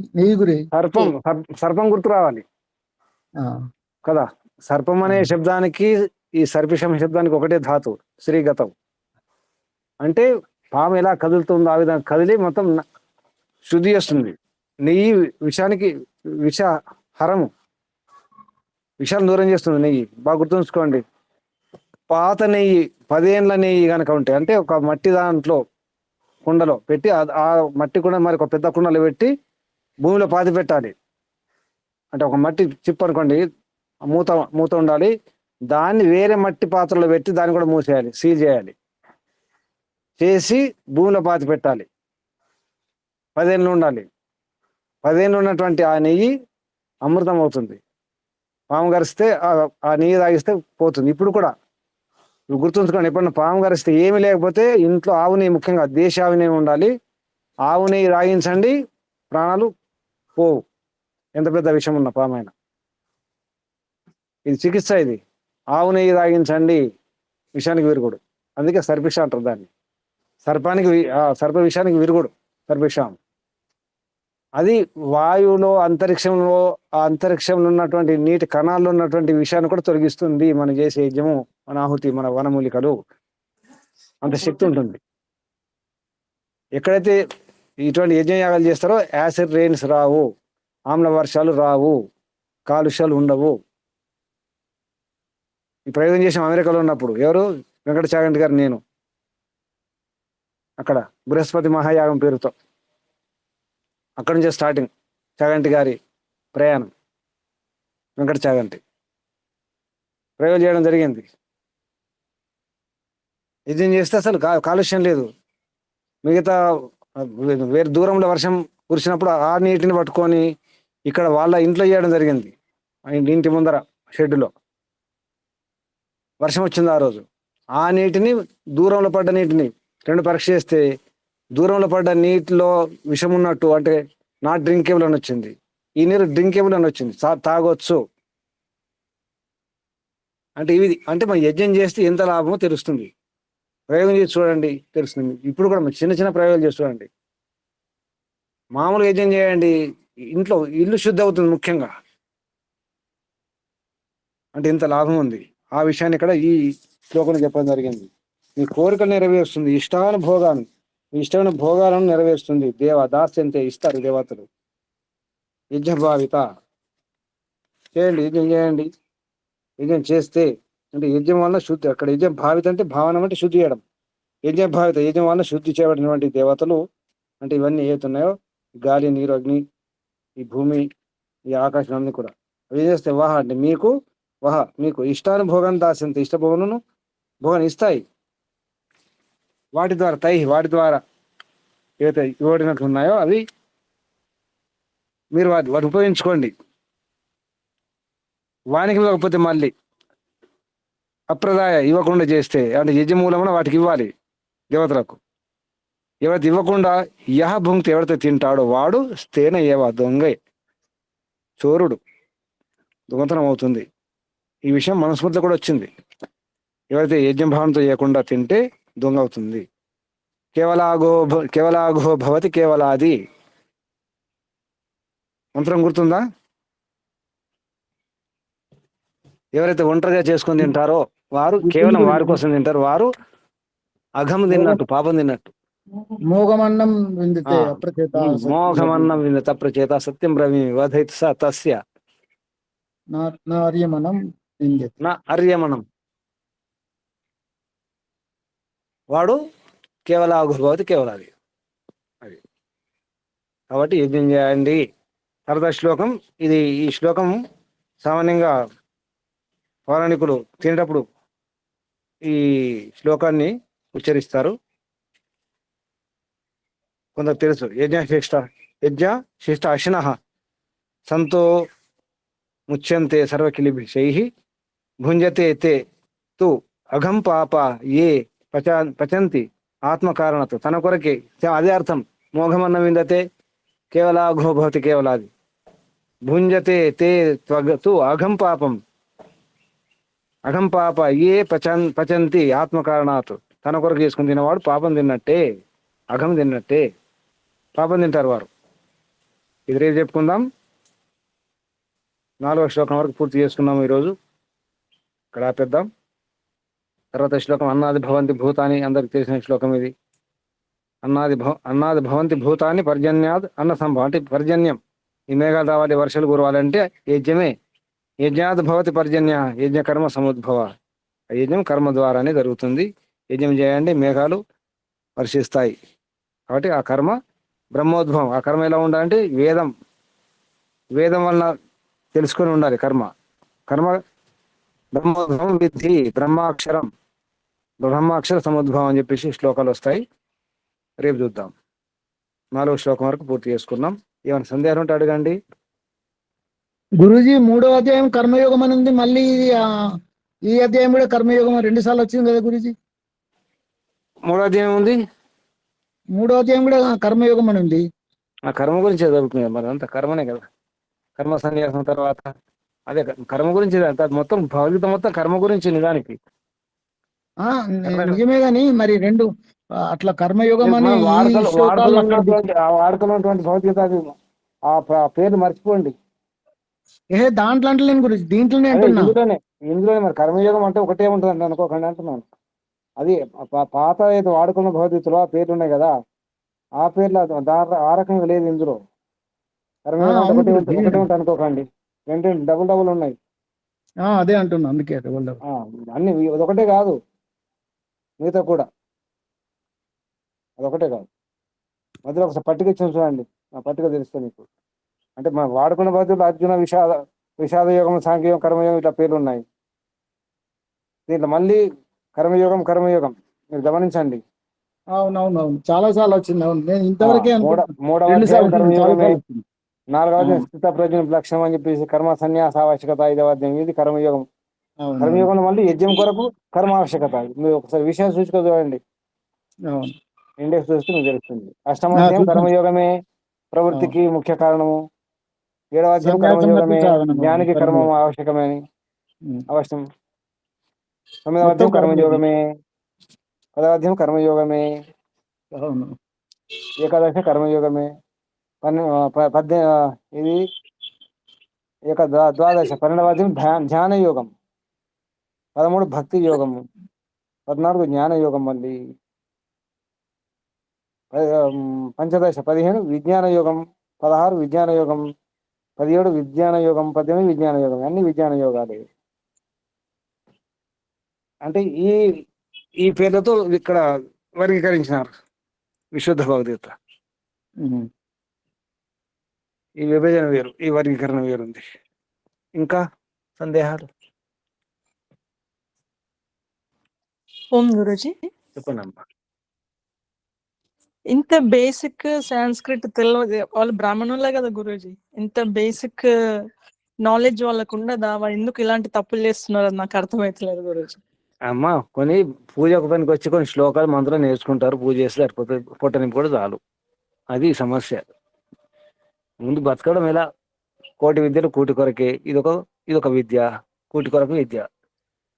సర్పం గుర్తు రావాలి ఆ, కదా. సర్పం అనే శబ్దానికి ఈ సర్పిషం శబ్దానికి ఒకటే ధాతు, శ్రీగతం. అంటే పాము ఎలా కదులుతుందో ఆ విధంగా కదిలి మొత్తం శుద్ధి చేస్తుంది. నెయ్యి విషానికి హరము, విషాన్ని దూరం చేస్తుంది నెయ్యి. బాగా గుర్తుంచుకోండి. పాత నెయ్యి 10 ఏళ్ళ నెయ్యి కనుక ఉంటే, అంటే ఒక మట్టి దాంట్లో కుండలో పెట్టి ఆ మట్టి కుండ మరి ఒక పెద్ద కుండలో పెట్టి భూమిలో పాతి పెట్టాలి. అంటే ఒక మట్టి చిప్ అనుకోండి, మూత మూత ఉండాలి. దాన్ని వేరే మట్టి పాత్రలో పెట్టి దాన్ని కూడా మూసేయాలి, సీల్ చేయాలి. చేసి భూమిలో పాతి పెట్టాలి. 10 ఏళ్ళు ఉండాలి. 10 ఏళ్ళు ఉన్నటువంటి ఆ నెయ్యి అమృతం అవుతుంది. పాము గరిస్తే ఆ నెయ్యి తాగిస్తే పోతుంది. ఇప్పుడు కూడా గుర్తుంచుకోండి, ఎప్పుడన్నా పాము గరిస్తే ఏమీ లేకపోతే ఇంట్లో ఆవు నెయ్యి, ముఖ్యంగా దేశ ఆవు నెయ్యి ఉండాలి. ఆవు నెయ్యి తాగించండి, ప్రాణాలు పోవు. ఎంత పెద్ద విషయం ఉన్న పామైనా. ఇది చికిత్స. ఇది ఆవు నెయ్యి తాగించండి, విషానికి విరుగుడు. అందుకే సర్పిష అంటారు దాన్ని. సర్ప విషానికి విరుగుడు సర్పిషం. అది వాయువులో, అంతరిక్షంలో, ఆ అంతరిక్షంలో ఉన్నటువంటి నీటి కణాల్లో ఉన్నటువంటి విషయాన్ని కూడా తొలగిస్తుంది. మనం చేసే యజ్ఞము, మన ఆహుతి, మన వనమూలికలు, అంత శక్తి ఉంటుంది. ఎక్కడైతే ఇటువంటి యజ్ఞయాగాలు చేస్తారో యాసిడ్ రెయిన్స్ రావు, ఆమ్ల వర్షాలు రావు, కాలుష్యాలు ఉండవు. ఈ ప్రయోగం చేసాం అమెరికాలో ఉన్నప్పుడు. ఎవరు? వెంకట చాగంటి గారు, నేను. అక్కడ బృహస్పతి మహాయాగం పేరుతో అక్కడి నుంచే స్టార్టింగ్ చాగంటి గారి ప్రయాణం. వెంకట చాగంటి ప్రయోగం చేయడం జరిగింది. యజ్ఞం చేస్తే అసలు కాలుష్యం లేదు. మిగతా వేరే దూరంలో వర్షం కురిసినప్పుడు ఆ నీటిని పట్టుకొని ఇక్కడ వాళ్ళ ఇంట్లో చేయడం జరిగింది. ఇంటి ముందర షెడ్డులో వర్షం వచ్చింది ఆ రోజు. ఆ నీటిని, దూరంలో పడ్డ నీటిని రెండు పరీక్ష చేస్తే దూరంలో పడ్డ నీటిలో విషం ఉన్నట్టు, అంటే నాట్ డ్రింకేబుల్ అని వచ్చింది. ఈ నీరు డ్రింకేబుల్ అని వచ్చింది, తాగొచ్చు. అంటే అంటే మనం యజ్ఞం చేస్తే ఎంత లాభమో తెలుస్తుంది. ప్రయోగం చేసి చూడండి, తెలుస్తుంది. ఇప్పుడు కూడా చిన్న చిన్న ప్రయోగాలు చేసి చూడండి. మామూలుగా యజ్ఞం చేయండి, ఇంట్లో ఇల్లు శుద్ధి అవుతుంది. ముఖ్యంగా అంటే ఇంత లాభం ఉంది. ఆ విషయాన్ని ఇక్కడ ఈ శ్లోకంలో చెప్పడం జరిగింది. మీ కోరికలు నెరవేరుస్తుంది, ఇష్టమైన భోగాలను నెరవేరుస్తుంది. దాస్యంతే, ఇస్తారు దేవతలు. యజ్ఞభావిత చేయండి, యజ్ఞం చేయండి. యజ్ఞం చేస్తే అంటే యజ్ఞం వలన శుద్ధి. అక్కడ యజ్ఞం భావిత అంటే భావనం అంటే శుద్ధి చేయడం. యజ్ఞ భావిత, యజ్ఞం వలన శుద్ధి చేయబడినటువంటి దేవతలు అంటే ఇవన్నీ ఏతున్నాయో, గాలి, నీరు, అగ్ని, ఈ భూమి, ఈ ఆకాశం అన్ని కూడా అవి ఏం చేస్తాయి? వాహ అంటే మీకు ఇష్టానుభోగాన్ని దాస్యంతే, ఇష్టభోగను భోగాన్ని ఇస్తాయి. వాటి ద్వారా ఏదైతే ఇవ్వడినట్లు ఉన్నాయో అవి మీరు వాటిని ఉపయోగించుకోండి. వానికి ఇవ్వకపోతే మళ్ళీ అప్రదాయ ఇవ్వకుండా చేస్తే, అంటే యజ్ఞమూలమున వాటికి ఇవ్వాలి దేవతలకు. ఎవరైతే ఇవ్వకుండా యహ భుంక్తి, ఎవరైతే తింటాడో వాడు స్థేన ఏవా, దొంగ, చోరుడు, దొంగతనం అవుతుంది. ఈ విషయం మనుస్మృతిలో కూడా వచ్చింది. ఎవరైతే యజ్ఞభావంతో చేయకుండా తింటే దొంగ అవుతుంది. కేవలాగో భవతి కేవలాది మంత్రం గుర్తుందా? ఎవరైతే ఒంటరిగా చేసుకొని తింటారో వారు కేవలం వారి కోసం తింటారు. వారు అఘం తిన్నట్టు, పాపం తిన్నట్టు. మోఘమన్నం విందితే అప్రచేత, మోఘమన్నం విందితే అప్రచేత, సత్యం బ్రవీమి వదైత్ స తస్య నార్యమనం విందితే, నా అర్యమనం. వాడు కేవలాఘుభవతి కేవలాది. అది కాబట్టి యజ్ఞం చేయండి. తర్వాత శ్లోకం ఇది. ఈ శ్లోకం సామాన్యంగా పౌరాణికులు తినేటప్పుడు ఈ శ్లోకాన్ని ఉచ్చరిస్తారు. కొందరు తెలుసు. యజ్ఞ శిష్ట అశినః సంతో ముచ్యంతే సర్వకిలిభిషై భుంజతే తే తు అఘం పాప ఏ పచంతి ఆత్మకారణతో. తన కొరకే, అదే అర్థం. మోఘమన్న విందతే కేవలాఘో భవతి కేవలాది. భుంజతే తే తు అఘం పాపం, అఘం పాప ఏ పచంతి ఆత్మకారణాత్. తన కొరకు చేసుకుని తినవాడు పాపం తిన్నట్టే, అఘం తిన్నట్టే. పాపం తింటారు వారు. ఇది రేపు చెప్పుకుందాం. 4వ శ్లోకం వరకు పూర్తి చేసుకున్నాము ఈరోజు. ఇక్కడ ఆపేద్దాం. తర్వాత శ్లోకం అన్నాది భవంతి భూతాని, అందరికి తెలిసిన శ్లోకం ఇది. అన్నాది భవంతి భూతాని పర్జన్యాద్ అన్న సంభవం, అంటే పర్జన్యం, ఈ మేఘాలు రావాలి, వర్షాలు కురవాలంటే యజ్ఞమే. యజ్ఞాద్ భవతి పర్జన్య, యజ్ఞ కర్మ సముద్భవ. యజ్ఞం కర్మ ద్వారానే జరుగుతుంది. యజ్ఞం చేయండి, మేఘాలు వర్షిస్తాయి. కాబట్టి ఆ కర్మ బ్రహ్మోద్భవం. ఆ కర్మ ఎలా ఉండాలంటే వేదం వలన తెలుసుకొని ఉండాలి. కర్మ బ్రహ్మోద్భవం విద్ధి, బ్రహ్మాక్షర సముద్భవం అని చెప్పేసి శ్లోకాలు వస్తాయి. రేపు చూద్దాం. 4వ శ్లోకం వరకు పూర్తి చేసుకున్నాం. ఏమైనా సందేహం ఉంటే అడగండి. గురూజీ 3వ అధ్యాయం కర్మయోగం అని ఉంది, మళ్ళీ ఈ అధ్యాయం కూడా కర్మయోగం 2 సార్లు వచ్చింది కదా గురూజీ? 3వ అధ్యాయం ఉంది, 3వ అధ్యాయం కూడా కర్మయోగం అని ఉంది. ఆ కర్మ గురించి చదువుతుంది. మరి అంత కర్మనే కదా, కర్మ సన్యాసం తర్వాత అదే కర్మ గురించి. మొత్తం భగవద్గీత మొత్తం కర్మ గురించి నిజానికి. నిజమే గాని మరి 2 అట్లా కర్మయోగం అని వాడుకలో ఉన్నటువంటి భగవద్గీత, అది ఆ పేర్లు మర్చిపోండి. దాంట్లో అంటలేను గురించి, దీంట్లోనే అంటున్నా. ఇందులోనే మరి కర్మయోగం అంటే ఒకటే ఉంటుంది అనుకోకండి అంటున్నాను. అది పాత ఏదో వాడుకున్న భగవద్గీతలో ఆ పేర్లు ఉన్నాయి కదా, ఆ పేర్లు ఆ రకంగా లేదు ఇందులో. కర్మయోగం ఒకటే ఉంటుంది అనుకోకండి. 2 డబుల్ ఉన్నాయి. అదే అంటున్నా, అందుకే అన్ని అదొకటే కాదు, మిగతా కూడా అదొకటే కాదు. మధ్యలో ఒకసారి పట్టిక ఇచ్చాను చూడండి, ఆ పట్టిక తెలుస్తుంది మీకు. అంటే మనం వాడుకున్న పద్ధతులు అర్జున, విషాద యోగం, సాంఖ్యయోగం, కర్మయోగం ఇట్లా పేర్లు ఉన్నాయి. దీంట్లో మళ్ళీ కర్మయోగం మీరు గమనించండి. అవునవునవును, చాలా సార్లు వచ్చింది. అవును, నేను ఇంతవరకే 3వ అధ్యాయం కర్మయోగమే. 4వ అధ్యాయం స్థిత ప్రజ్ఞ లక్ష్యం అని చెప్పేసి కర్మ సన్యాస ఆవశ్యకత. 5వ అధ్యాయం ఇది కర్మయోగం. కర్మయోగంలో మళ్ళీ యజ్ఞం కొరకు కర్మ ఆవశ్యకత. మీరు ఒకసారి విషయం సూచిక చూడండి, ఇండెక్స్ చూస్తే మీకు తెలుస్తుంది. 8వ అధ్యాయం కర్మయోగమే, ప్రవృత్తికి ముఖ్య కారణము. 7వ అధ్యాయం కర్మయోగమే, జ్ఞానికి కర్మ ఆవశ్యకమని అవశ్యం. 9వ అధ్యాయం కర్మయోగమే, 10వ అధ్యాయం కర్మయోగమే, ఏకాదశ కర్మయోగమే, ఇది ద్వాదశ 12వ అధ్యాయం ధ్యాన యోగం, 13 భక్తి యోగము, 14 జ్ఞాన యోగం, మళ్ళీ పంచదశ 15 విజ్ఞాన యోగం, 16 విజ్ఞాన యోగం, 17 విజ్ఞాన యోగం, 18 విజ్ఞాన యోగం. అన్ని విజ్ఞాన యోగాలే. అంటే ఈ పేర్లతో ఇక్కడ వర్గీకరించినారు విశుద్ధ భగవద్గీత. ఈ విభజన వేరు, ఈ వర్గీకరణ వేరుంది. ఇంకా సందేహాలు? ఓం గురుజీ, చెప్పండి అమ్మా. ఇంత బేసిక్ సాంస్క్రిట్ తెలియదు, వాళ్ళు బ్రాహ్మణులే కదా గురూజీ. ఇంత బేసిక్ నాలెడ్జ్ వాళ్ళకు ఉండదా? వాళ్ళు ఎందుకు ఇలాంటి తప్పులు చేస్తున్నారు అని నాకు అర్థమవుతలేదు గురూజీ. అమ్మా, కొన్ని పూజకు పనికి వచ్చి కొన్ని శ్లోకాలు మంత్రం నేర్చుకుంటారు, పూజ చేసి సరిపోతుంది, పొట్టనింపు కూడా చాలు. అది సమస్య. ముందు బతకడం ఎలా? కోటి విద్యలు కూటి కొరకే. ఇదొక విద్య, కూటి కొరకు విద్య.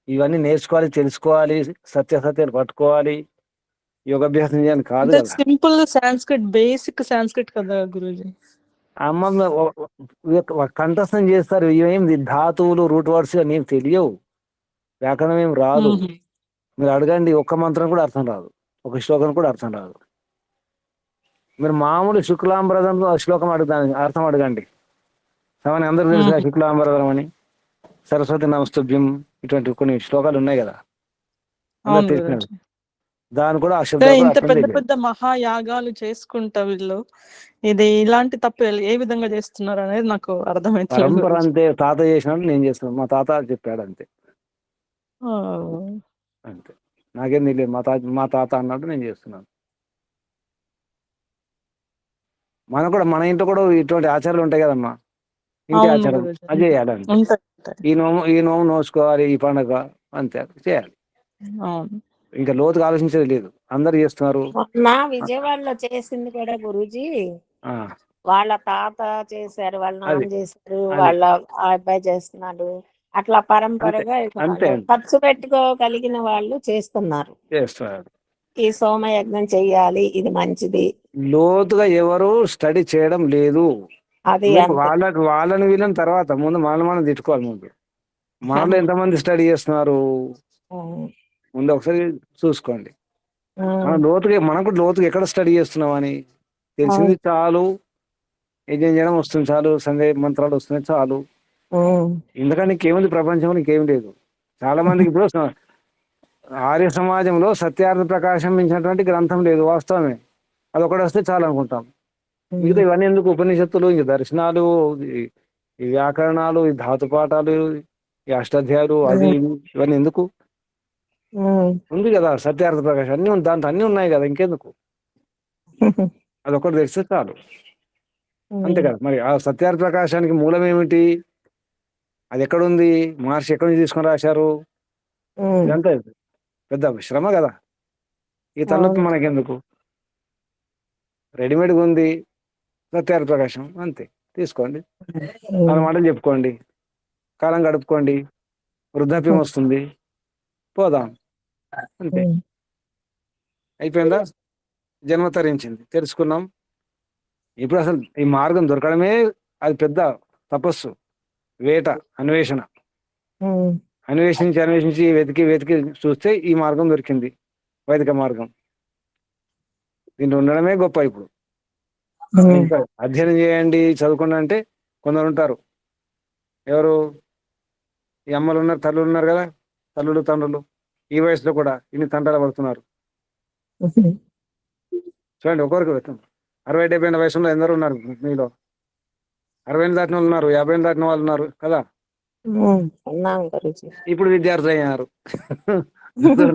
ఇవన్నీ నేర్చుకోవాలి, తెలుసుకోవాలి, సత్యాలు పట్టుకోవాలి, యోగాభ్యాసం చేయాలని కాదు కదా. సింపుల్ సాంస్క్రిట్, బేసిక్ సాంస్క్రిట్ కదా గురూజీ. అమ్మ కంఠస్థం చేస్తారు. ఇవేం ధాతువులు, రూట్ వర్డ్స్ అని తెలియవు, వ్యాకరణం ఏం రాదు. మీరు అడగండి, ఒక్క మంత్రం కూడా అర్థం రాదు, ఒక శ్లోకం కూడా అర్థం రాదు. మీరు మామూలు శుక్లాంబరదం శ్లోకం అర్థం అడగండి. సమని అందరూ తెలుసు శుక్లాంబరదం అని, సరస్వతి నమస్తుభ్యం, ఇటువంటి కొన్ని శ్లోకాలు ఉన్నాయి కదా, తెలిసినవి. దాని కూడా ఇంత పెద్ద పెద్ద మహాయాగాలు చేసుకుంటా వీళ్ళు ఇది ఇలాంటి తప్పు ఏ విధంగా చేస్తున్నారు అనేది నాకు అర్థమైతే. అంతే, తాత చేసినట్టు నేను చేస్తున్నాను, మా తాత చెప్పాడు అంతే. అంతే, నాకేం తెలియదు. మా తాత అన్నట్టు నేను చేస్తున్నాను. మన ఇంట్లో కూడా ఇటువంటి ఆచారాలు ఉంటాయి కదమ్మా, ఇంటి ఆచారం అది చేయాలి అంతే. ఈ నోము నోచుకోవాలి, ఈ పండుగ అంతే చేయాలి. ఇంకా లోతుగా ఆలోచించేది లేదు, అందరు చేస్తున్నారు. నా విజయవాడలో చేసింది కూడా గురూజీ, వాళ్ళ తాత చేశారు, వాళ్ళ నాన్న చేశారు, వాళ్ళ అబ్బాయి చేస్తున్నాడు, అట్లా పరంపరగా ఖర్చు పెట్టుకోగలిగిన వాళ్ళు చేస్తున్నారు. ఈ సోమయజ్ఞం చెయ్యాలి, ఇది మంచిది. లోతుగా ఎవరు స్టడీ చేయడం లేదు. అది ఎందుకు అంతే. వాళ్ళని వీళ్ళని తర్వాత ముందు మనం తిట్టుకోవాలి. ముందు మనలో ఎంతమంది స్టడీ చేస్తున్నారు ఉమ్, ముందు ఒకసారి చూసుకోండి. ఉమ్, మనకు లోతుగా ఎక్కడ స్టడీ చేస్తున్నామని తెలిసింది అవును. చాలు. యజ్ఞం చేయడం వస్తుంది చాలు, సందేహ మంత్రాలు వస్తున్నాయి చాలు. ఉమ్, ఎందుకంటే ఇంకేముంది ప్రపంచంలో, ఇంకేం లేదు. చాలా మందికి ఇప్పుడు ఆర్య సమాజంలో సత్యార్థ ప్రకాశం మించినటువంటి గ్రంథం లేదు, వాస్తవమే. అది ఒకటి వస్తే చాలు అనుకుంటాం. మిగతా ఉమ్, ఇవన్నీ ఎందుకు? ఉపనిషత్తులు, ఇంక దర్శనాలు, ఈ ఈ వ్యాకరణాలు, ఈ ధాతుపాఠాలు, ఈ అష్టాధ్యాయులు, అది ఉమ్, ఇవన్నీ ఎందుకు? ఉమ్, ఉంది కదా సత్యార్థ ప్రకాశం, అన్ని దాంట్లో అన్ని ఉన్నాయి కదా, ఇంకెందుకు? అదొకటి తెలిస్తే చాలు. అంతే ఉమ్, కదా. మరి ఆ సత్యార్థ ప్రకాశానికి మూలం ఏమిటి? అది ఎక్కడుంది? మహర్షి ఎక్కడి నుంచి తీసుకొని రాశారు? ఉమ్, ఇదంతా పెద్ద శ్రమ కదా. ఈ తలనొప్పి అవును. మనకెందుకు? రెడీమేడ్గా ఉంది సత్యార్థ ప్రకాశం, అంతే. తీసుకోండి, ఉమ్, మన మాటలు చెప్పుకోండి, కాలం గడుపుకోండి, వృద్ధాప్యం వస్తుంది, పోదాం, అంతే. ఉమ్, అయిపోయిందా? జన్మ తరించింది, తెలుసుకున్నాం. ఇప్పుడు అసలు ఈ మార్గం దొరకడమే అది పెద్ద తపస్సు, వేట, అన్వేషణ. ఉమ్, అన్వేషించి వెతికి వెతికి చూస్తే ఈ మార్గం దొరికింది, వైదిక మార్గం. దీంట్లో ఉండడమే గొప్ప. ఇప్పుడు ఉమ్, ఇంకా అధ్యయనం చేయండి, చదువుకోండి అంటే కొందరు ఉంటారు. ఎవరు? ఈ అమ్మలు ఉన్నారు, తల్లులు ఉన్నారు కదా, తల్లులు తండ్రులు ఈ వయసులో కూడా ఇన్ని తంటాలు పడుతున్నారు. ఉమ్, చూడండి, ఒక్కొరికి పెట్టండి. 60-70 వయసులో ఎందరో ఉన్నారు మీలో. 60 దాటిన వాళ్ళు ఉన్నారు, 50 దాటిన వాళ్ళు ఉన్నారు కదా. ఉన్నాం గురుజీ. ఇప్పుడు విద్యార్థులు అయ్యారు.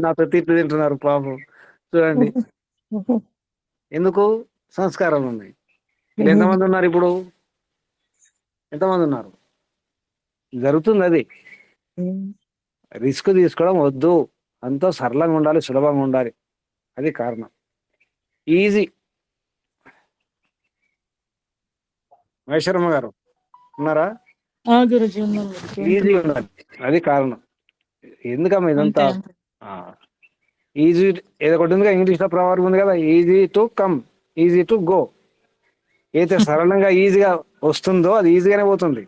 నాతో తిట్లు తింటున్నారు పాపం. చూడండి, ఎందుకు? సంస్కారాలు ఉన్నాయి. వీళ్ళు ఎంతమంది ఉన్నారు ఇప్పుడు? ఎంతమంది ఉన్నారు? జరుగుతుంది అది. రిస్క్ తీసుకోవడం వద్దు, అంతా సరళంగా ఉండాలి, సులభంగా ఉండాలి. అది కారణం. ఈజీ. మహేశ్వరమ్మ గారు ఉన్నారా? గురుజీ ఉన్నాం గురుజీ, ఈజీ వింటున్నాం. ఉండాలి, అది కారణం. ఎందుకమ్మా ఇదంతా? అంతే అంతే. ఈజీ ఏదో ఒకటి ఉంది, ఇంగ్లీష్ లో ప్రవారం ఉంది కదా, easy to come, easy to go. అయితే సరళంగా ఈజీగా వస్తుందో అది ఈజీగానే పోతుంది.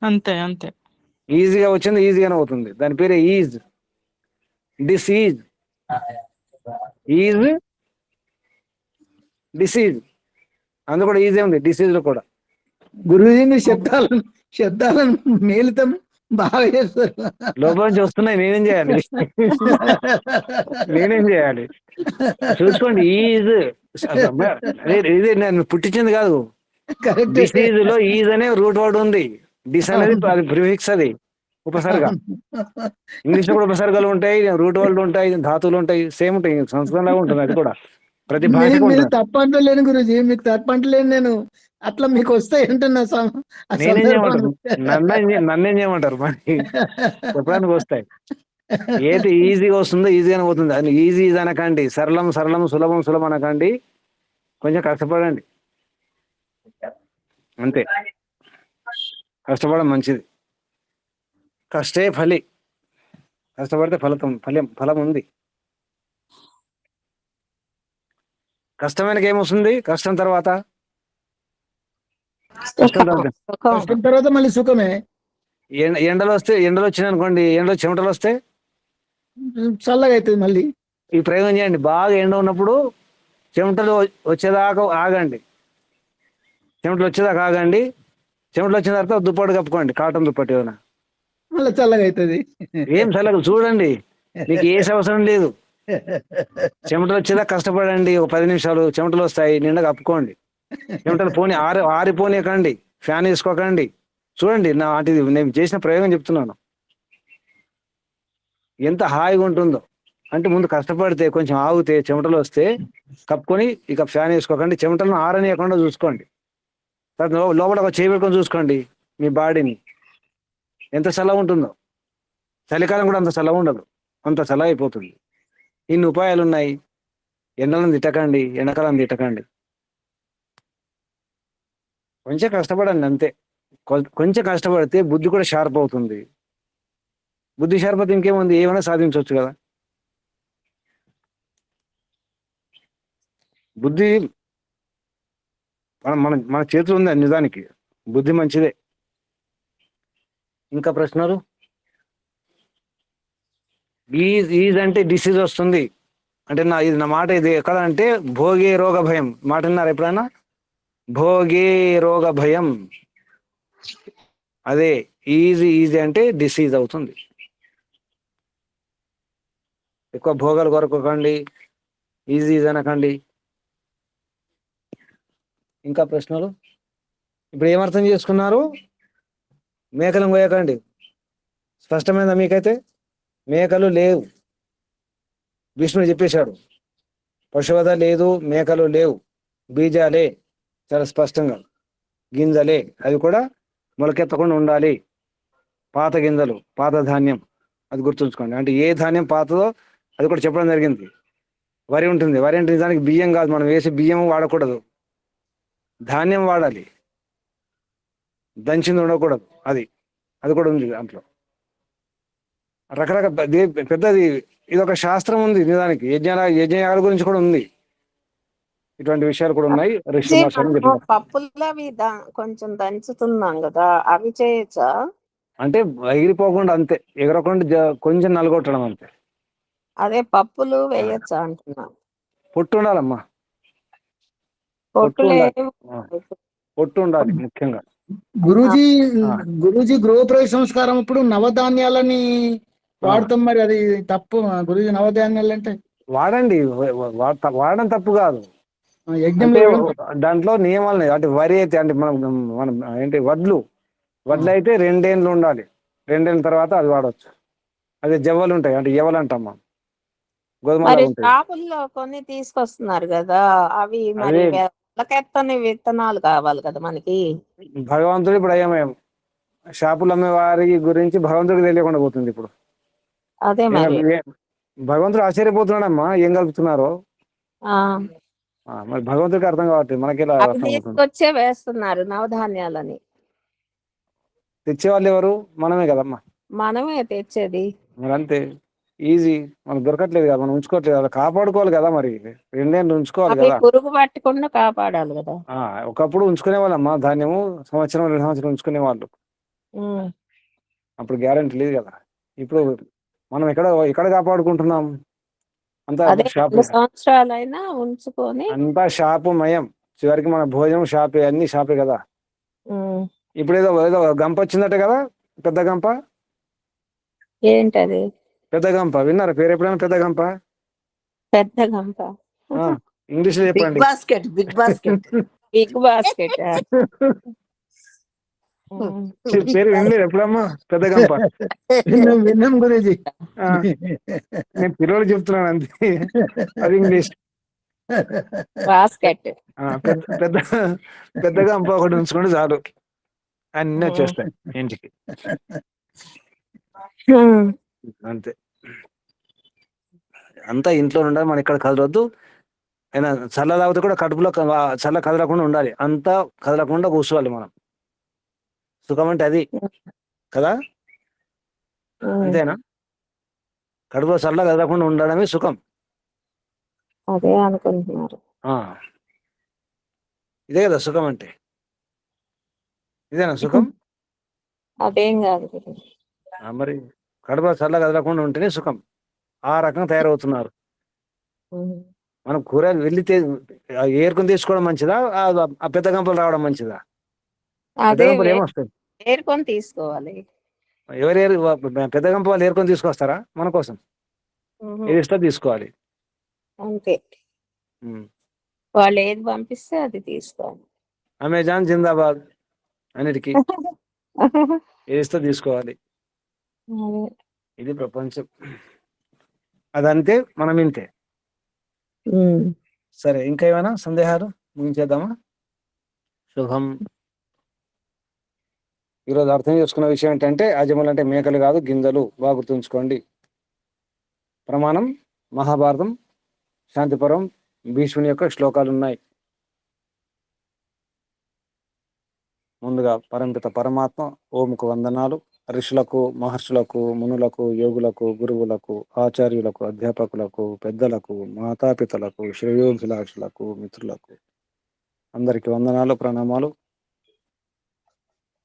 అంతే అంతే. ఈజీగా వచ్చింది ఈజీగానే పోతుంది. దాని పేరే ఈజ్. డిసీజ్. Is disease. అందులో కూడా ఈజీ ఉంది, డిసీజ్ లో కూడా. గురుజీ మీ శబ్దాలను మేలితం బాగా చేస్తారు. లోపల నుంచి వస్తున్నాయి, నేనేం చేయాలి? నేనేం చేయాలి? చూసుకోండి. ఈజ్ ఇది నేను పుట్టించింది కాదు. కరెక్ట్. డిసీజ్ లో ఈజ్ అనే రూట్ వర్డ్ ఉంది. డిస్ అనేది అది ప్రిఫిక్స్, అది ఉపసర్గ. ఇంగ్లీష్ లో కూడా ఉపసర్గలు ఉంటాయి, రూట్ వర్డ్లు ఉంటాయి, ధాతువులు ఉంటాయి, సేమ్ ఉంటాయి. సంస్కృతం లాగా ఉంటుంది అది కూడా, ప్రతి భాషకు మీరు ఉంటుంది. తప్పు అంటలేను గురుజీ, మీకు తప్పు అంటలేను నేను. అట్లా మీకు వస్తాయి అంటున్నా ఆ నేనేం చేయమంటారు? సందర్భాన్ని. నన్నేం చేయమంటారు? మరి చెప్పడానికి వస్తాయి. ఏది ఈజీగా వస్తుందో ఈజీగానే పోతుంది. అది ఈజీ అనకండి, సరళం సరళం, సులభం సులభం అనకండి. కొంచెం కష్టపడండి, అంతే. కష్టపడడం మంచిది. కష్టే ఫలి. కష్టపడితే ఫలం ఉంది. కష్టమైన ఏమొస్తుంది? కష్టం తర్వాత కష్టం తర్వాత మళ్ళీ సుఖమే. ఎండలు వచ్చినాయి అనుకోండి, ఎండలో చెమటలు వస్తే చల్లగా అవుతుంది మళ్ళీ. ఈ ప్రయోగం చేయండి. బాగా ఎండ ఉన్నప్పుడు చెమటలు వచ్చేదాకా ఆగండి. చెమటలు వచ్చేదాకా ఆగండి. చెమటలు వచ్చిన తర్వాత దుప్పటి కప్పుకోండి, కాటన్ దుప్పటి ఏమైనా. మళ్ళీ చల్లగా అవుతుంది. ఏం చల్లగా చూడండి, మీకు ఏ అవసరం లేదు. చెమటలు వచ్చేదాకా కష్టపడండి. ఒక 10 నిమిషాలు చెమటలు వస్తాయి, నిండా కప్పుకోండి. చెమటలు పోనీ ఆరిపోనీయకండి, ఫ్యాన్ వేసుకోకండి. చూడండి, నేను చేసిన ప్రయోగం చెప్తున్నాను, ఎంత హాయిగా ఉంటుందో. అంటే ముందు కష్టపడితే, కొంచెం ఆగితే, చెమటలు వస్తే కప్పుకొని ఇక ఫ్యాన్ వేసుకోకండి. చెమటలను ఆరనీయకుండా చూసుకోండి. తర్వాత లోపల ఒక చేయి పెట్టుకొని చూసుకోండి మీ బాడీని, ఎంత చల్లగా ఉంటుందో. చలికాలం కూడా అంత చల్లగా ఉండదు, అంత చల్లగా అయిపోతుంది. ఇన్ని ఉపాయాలు ఉన్నాయి. ఎండలను తిట్టకండి, ఎండాకాలం తిట్టకండి. కొంచెం కష్టపడండి, అంతే. కొంచెం కష్టపడితే బుద్ధి కూడా షార్ప్ అవుతుంది. బుద్ధి షార్ప్ అయితే ఇంకేముంది, ఏమైనా సాధించవచ్చు కదా. బుద్ధి మన చేతులు ఉంది నిజానికి. బుద్ధి మంచిదే. ఇంకా ప్రశ్నలు? ఈజ్ అంటే డిసీజ్ వస్తుంది అంటే ఇది నా మాట. ఇది ఎక్కడ అంటే భోగే రోగ భయం మాట విన్నారు ఎప్పుడైనా? భోగే రోగ భయం, అదే ఈజీ అంటే డిసీజ్ అవుతుంది. ఎక్కువ భోగాలు కొరకండి, ఈజీ అనకండి. ఇంకా ప్రశ్నలు? ఇప్పుడు ఏమర్థం చేసుకున్నారు? మేకలను కోయకండి. స్పష్టమైందా మీకైతే? మేకలు లేవు, భీష్ముడు చెప్పేశాడు. పశువధ లేదు, మేకలు లేవు, బీజాలే, చాలా స్పష్టంగా గింజలే, అవి కూడా మొలకెత్తకుండా ఉండాలి. పాత గింజలు, పాత ధాన్యం, అది గుర్తుంచుకోండి. అంటే ఏ ధాన్యం పాతదో అది కూడా చెప్పడం జరిగింది. వరి ఉంటుంది, వరి అంటే నిజానికి బియ్యం కాదు, మనం వేసే బియ్యం వాడకూడదు, ధాన్యం వాడాలి, దంచింది ఉండకూడదు. అది కూడా ఉంది దాంట్లో. రకరకాల పెద్దది, ఇది ఒక శాస్త్రం ఉంది నిజానికి. యజ్ఞయాల గురించి కూడా ఉంది, ఇటువంటి విషయాలు కూడా ఉన్నాయి. ఋషి మనము పప్పులు అవి కొంచెం దంచుతున్నాం కదా, అవి చేయొచ్చా? అంటే ఎగిరిపోకుండా అంతే, ఎగరకుండా కొంచెం నలగొట్టడం అంతే. అదే పప్పులు వేయొచ్చా అంటున్నా. పొట్టు ఉండాలమ్మా, పొట్టు పొట్టు ఉండాలి ముఖ్యంగా. గురూజీ గృహప్రవేశ సంస్కారం ఇప్పుడు నవధాన్యాలని వాడతాం, మరి అది తప్పు గురూజీ? నవధాన్యాలు అంటే వాడండి, వాడడం తప్పు కాదు. యజ్ఞంలో దాంట్లో నియమాలు అంటే వరి అయితే అంటే మనం ఏంటి వడ్లు అయితే 2 ఏళ్ళు ఉండాలి, 2 ఏళ్ళ తర్వాత అది వాడవచ్చు. అదే జవ్వలు ఉంటాయి అంటే ఎవలు అంటాం మనం, గోధుమలు ఉంటాయి. షాపుల్లో కొన్ని తీసుకొస్తున్నారు కదా, అవి మరి మొలకెత్తని విత్తనాలు కావాలి కదా మనకి. భగవంతుడు ఇప్పుడు అయ్యమేం షాపులు అమ్మే వారి గురించి భగవంతుడికి తెలియకుండా పోతుంది ఇప్పుడు. అదే మరి భగవంతుడు ఆశ్చర్యపోతున్నాడమ్మా, ఏం కలుపుతున్నారో. మరి భగవంతుడికి అర్థం కావట్లేదు, మనకి తీసుకొచ్చే వేస్తున్నారు నవధాన్యాలని. తెచ్చేవాళ్ళు ఎవరు? మనమే కదమ్మా, మనమే తెచ్చేది. మరి అంతే ఈజీ, మనకు దొరకట్లేదు కదా, మనం ఉంచుకోవట్లేదు కదా, కాపాడుకోవాలి కదా, మరి 2 ఏళ్ళు ఉంచుకోవాలి కదా, పురుగు పట్టకుండా కాపాడాలి కదా. ఒకప్పుడు ఉంచుకునే వాళ్ళమ్మా ధాన్యము, సంవత్సరం 2 సంవత్సరాలు ఉంచుకునే వాళ్ళు, అప్పుడు గ్యారెంటీ లేదు కదా. ఇప్పుడు మనం ఎక్కడ కాపాడుకుంటున్నాం? అంతా షాపు, సంవత్సరాలైనా ఉంచుకొని అంతా షాపు మయం. చివరికి మన భోజనం షాపే, అన్ని షాపే కదా. ఇప్పుడు ఏదో గంప వచ్చిందట కదా, పెద్ద గంప. ఏంటది? పెద్ద గంప విన్నారా పేరు ఎప్పుడైనా? పెద్ద గంప, పెద్ద గంప ఇంగ్లీష్ లో చెప్పండి. బిగ్ బాస్కెట్ పేరు వినలేదు ఎప్పుడమ్మా? పెద్ద గంప విన్నాం గురూజీ, నేను పిల్లలు చెప్తున్నాను అంతే, అది ఇంగ్లీష్. బాస్కెట్. పెద్ద పెద్ద గంప ఒకటి ఉంచుకుంటే చాలు, అన్నీ వచ్చేస్తాయి ఇంటికి, అంతే. అంతా ఇంట్లో ఉండాలి, మనం ఇక్కడ కదలొద్దు. అయినా చల్ల తాగితే కూడా కడుపులో చల్ల కదలకుండా ఉండాలి, అంతా కదలకుండా కూర్చోవాలి మనం. సుఖం అంటే అది కదా, అంతేనా? కడుపులో చల్ల కదలకుండా ఉండడమే సుఖం. అదే అనుకుంటున్నారు. ఇదే కదా సుఖం అంటే, ఇదేనా సుఖం? అదేం కాదు మరి కడుపులో చల్ల కదలకుండా ఉంటేనే సుఖం. ఆ రకంగా తయారవుతున్నారు. మనం కూరలు వెళ్ళితే ఏరుకొని తీసుకోవడం మంచిదా, ఆ పెద్ద గంపలు రావడం మంచిదా? పెద్ద గంపలు ఏమొస్తాయి? ఏరుకొని తీసుకోవాలి. ఎవరు పెద్ద గంప వాళ్ళు ఏరుకొని తీసుకొస్తారా మన కోసం? ఏది ఇస్తే తీసుకోవాలి అంతే, వాళ్ళు ఏది పంపిస్తే అది తీసుకోవాలి. అమెజాన్ జిందాబాద్ అన్నిటికీ ఏది ఇస్తే తీసుకోవాలి. ఇది ప్రపంచం, అదంతే, మనం ఇంతే. సరే, ఇంకా ఏమైనా సందేహాలు? ముగించేద్దామా? శుభం. ఈరోజు అర్థం చేసుకున్న విషయం ఏంటంటే అజములు అంటే మేకలు కాదు, గింజలు. బాగా గుర్తుంచుకోండి. ప్రమాణం మహాభారతం, శాంతిపురం, భీష్ముని యొక్క శ్లోకాలు ఉన్నాయి. ముందుగా పరంపిత పరమాత్మ ఓంకు వందనాలు. ఋషులకు, మహర్షులకు, మునులకు, యోగులకు, గురువులకు, ఆచార్యులకు, అధ్యాపకులకు, పెద్దలకు, మాతాపితలకు, శ్రేయోభిలాషులకు, మిత్రులకు అందరికీ వందనాలు, ప్రణామాలు.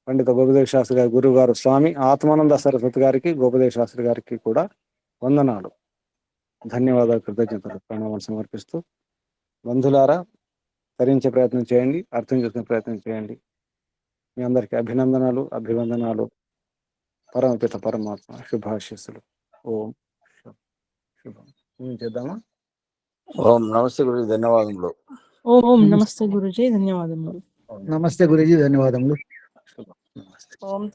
పండిత గోపదేవ్ శాస్త్రి గారి గురువు గారు స్వామి ఆత్మానంద సరస్వతి గారికి, గోపదేవ్ శాస్త్రి గారికి కూడా వందనాలు, ధన్యవాదాలు, కృతజ్ఞతలు, ప్రణామాలు సమర్పిస్తూ, బంధులారా తరించే ప్రయత్నం చేయండి, అర్థం చేసుకునే ప్రయత్నం చేయండి. మీ అందరికీ అభినందనాలు, అభివందనాలు. పరమపిత పరమాత్మ శుభాశీస్సులు. ఓం శుభం. చేద్దామా? ఓం నమస్తే గురు, ధన్యవాదములు. ఓం నమస్తే గురుజీ, ధన్యవాదములు. నమస్తే గురూజీ, ధన్యవాదములు. శుభం. నమస్తే. ఓం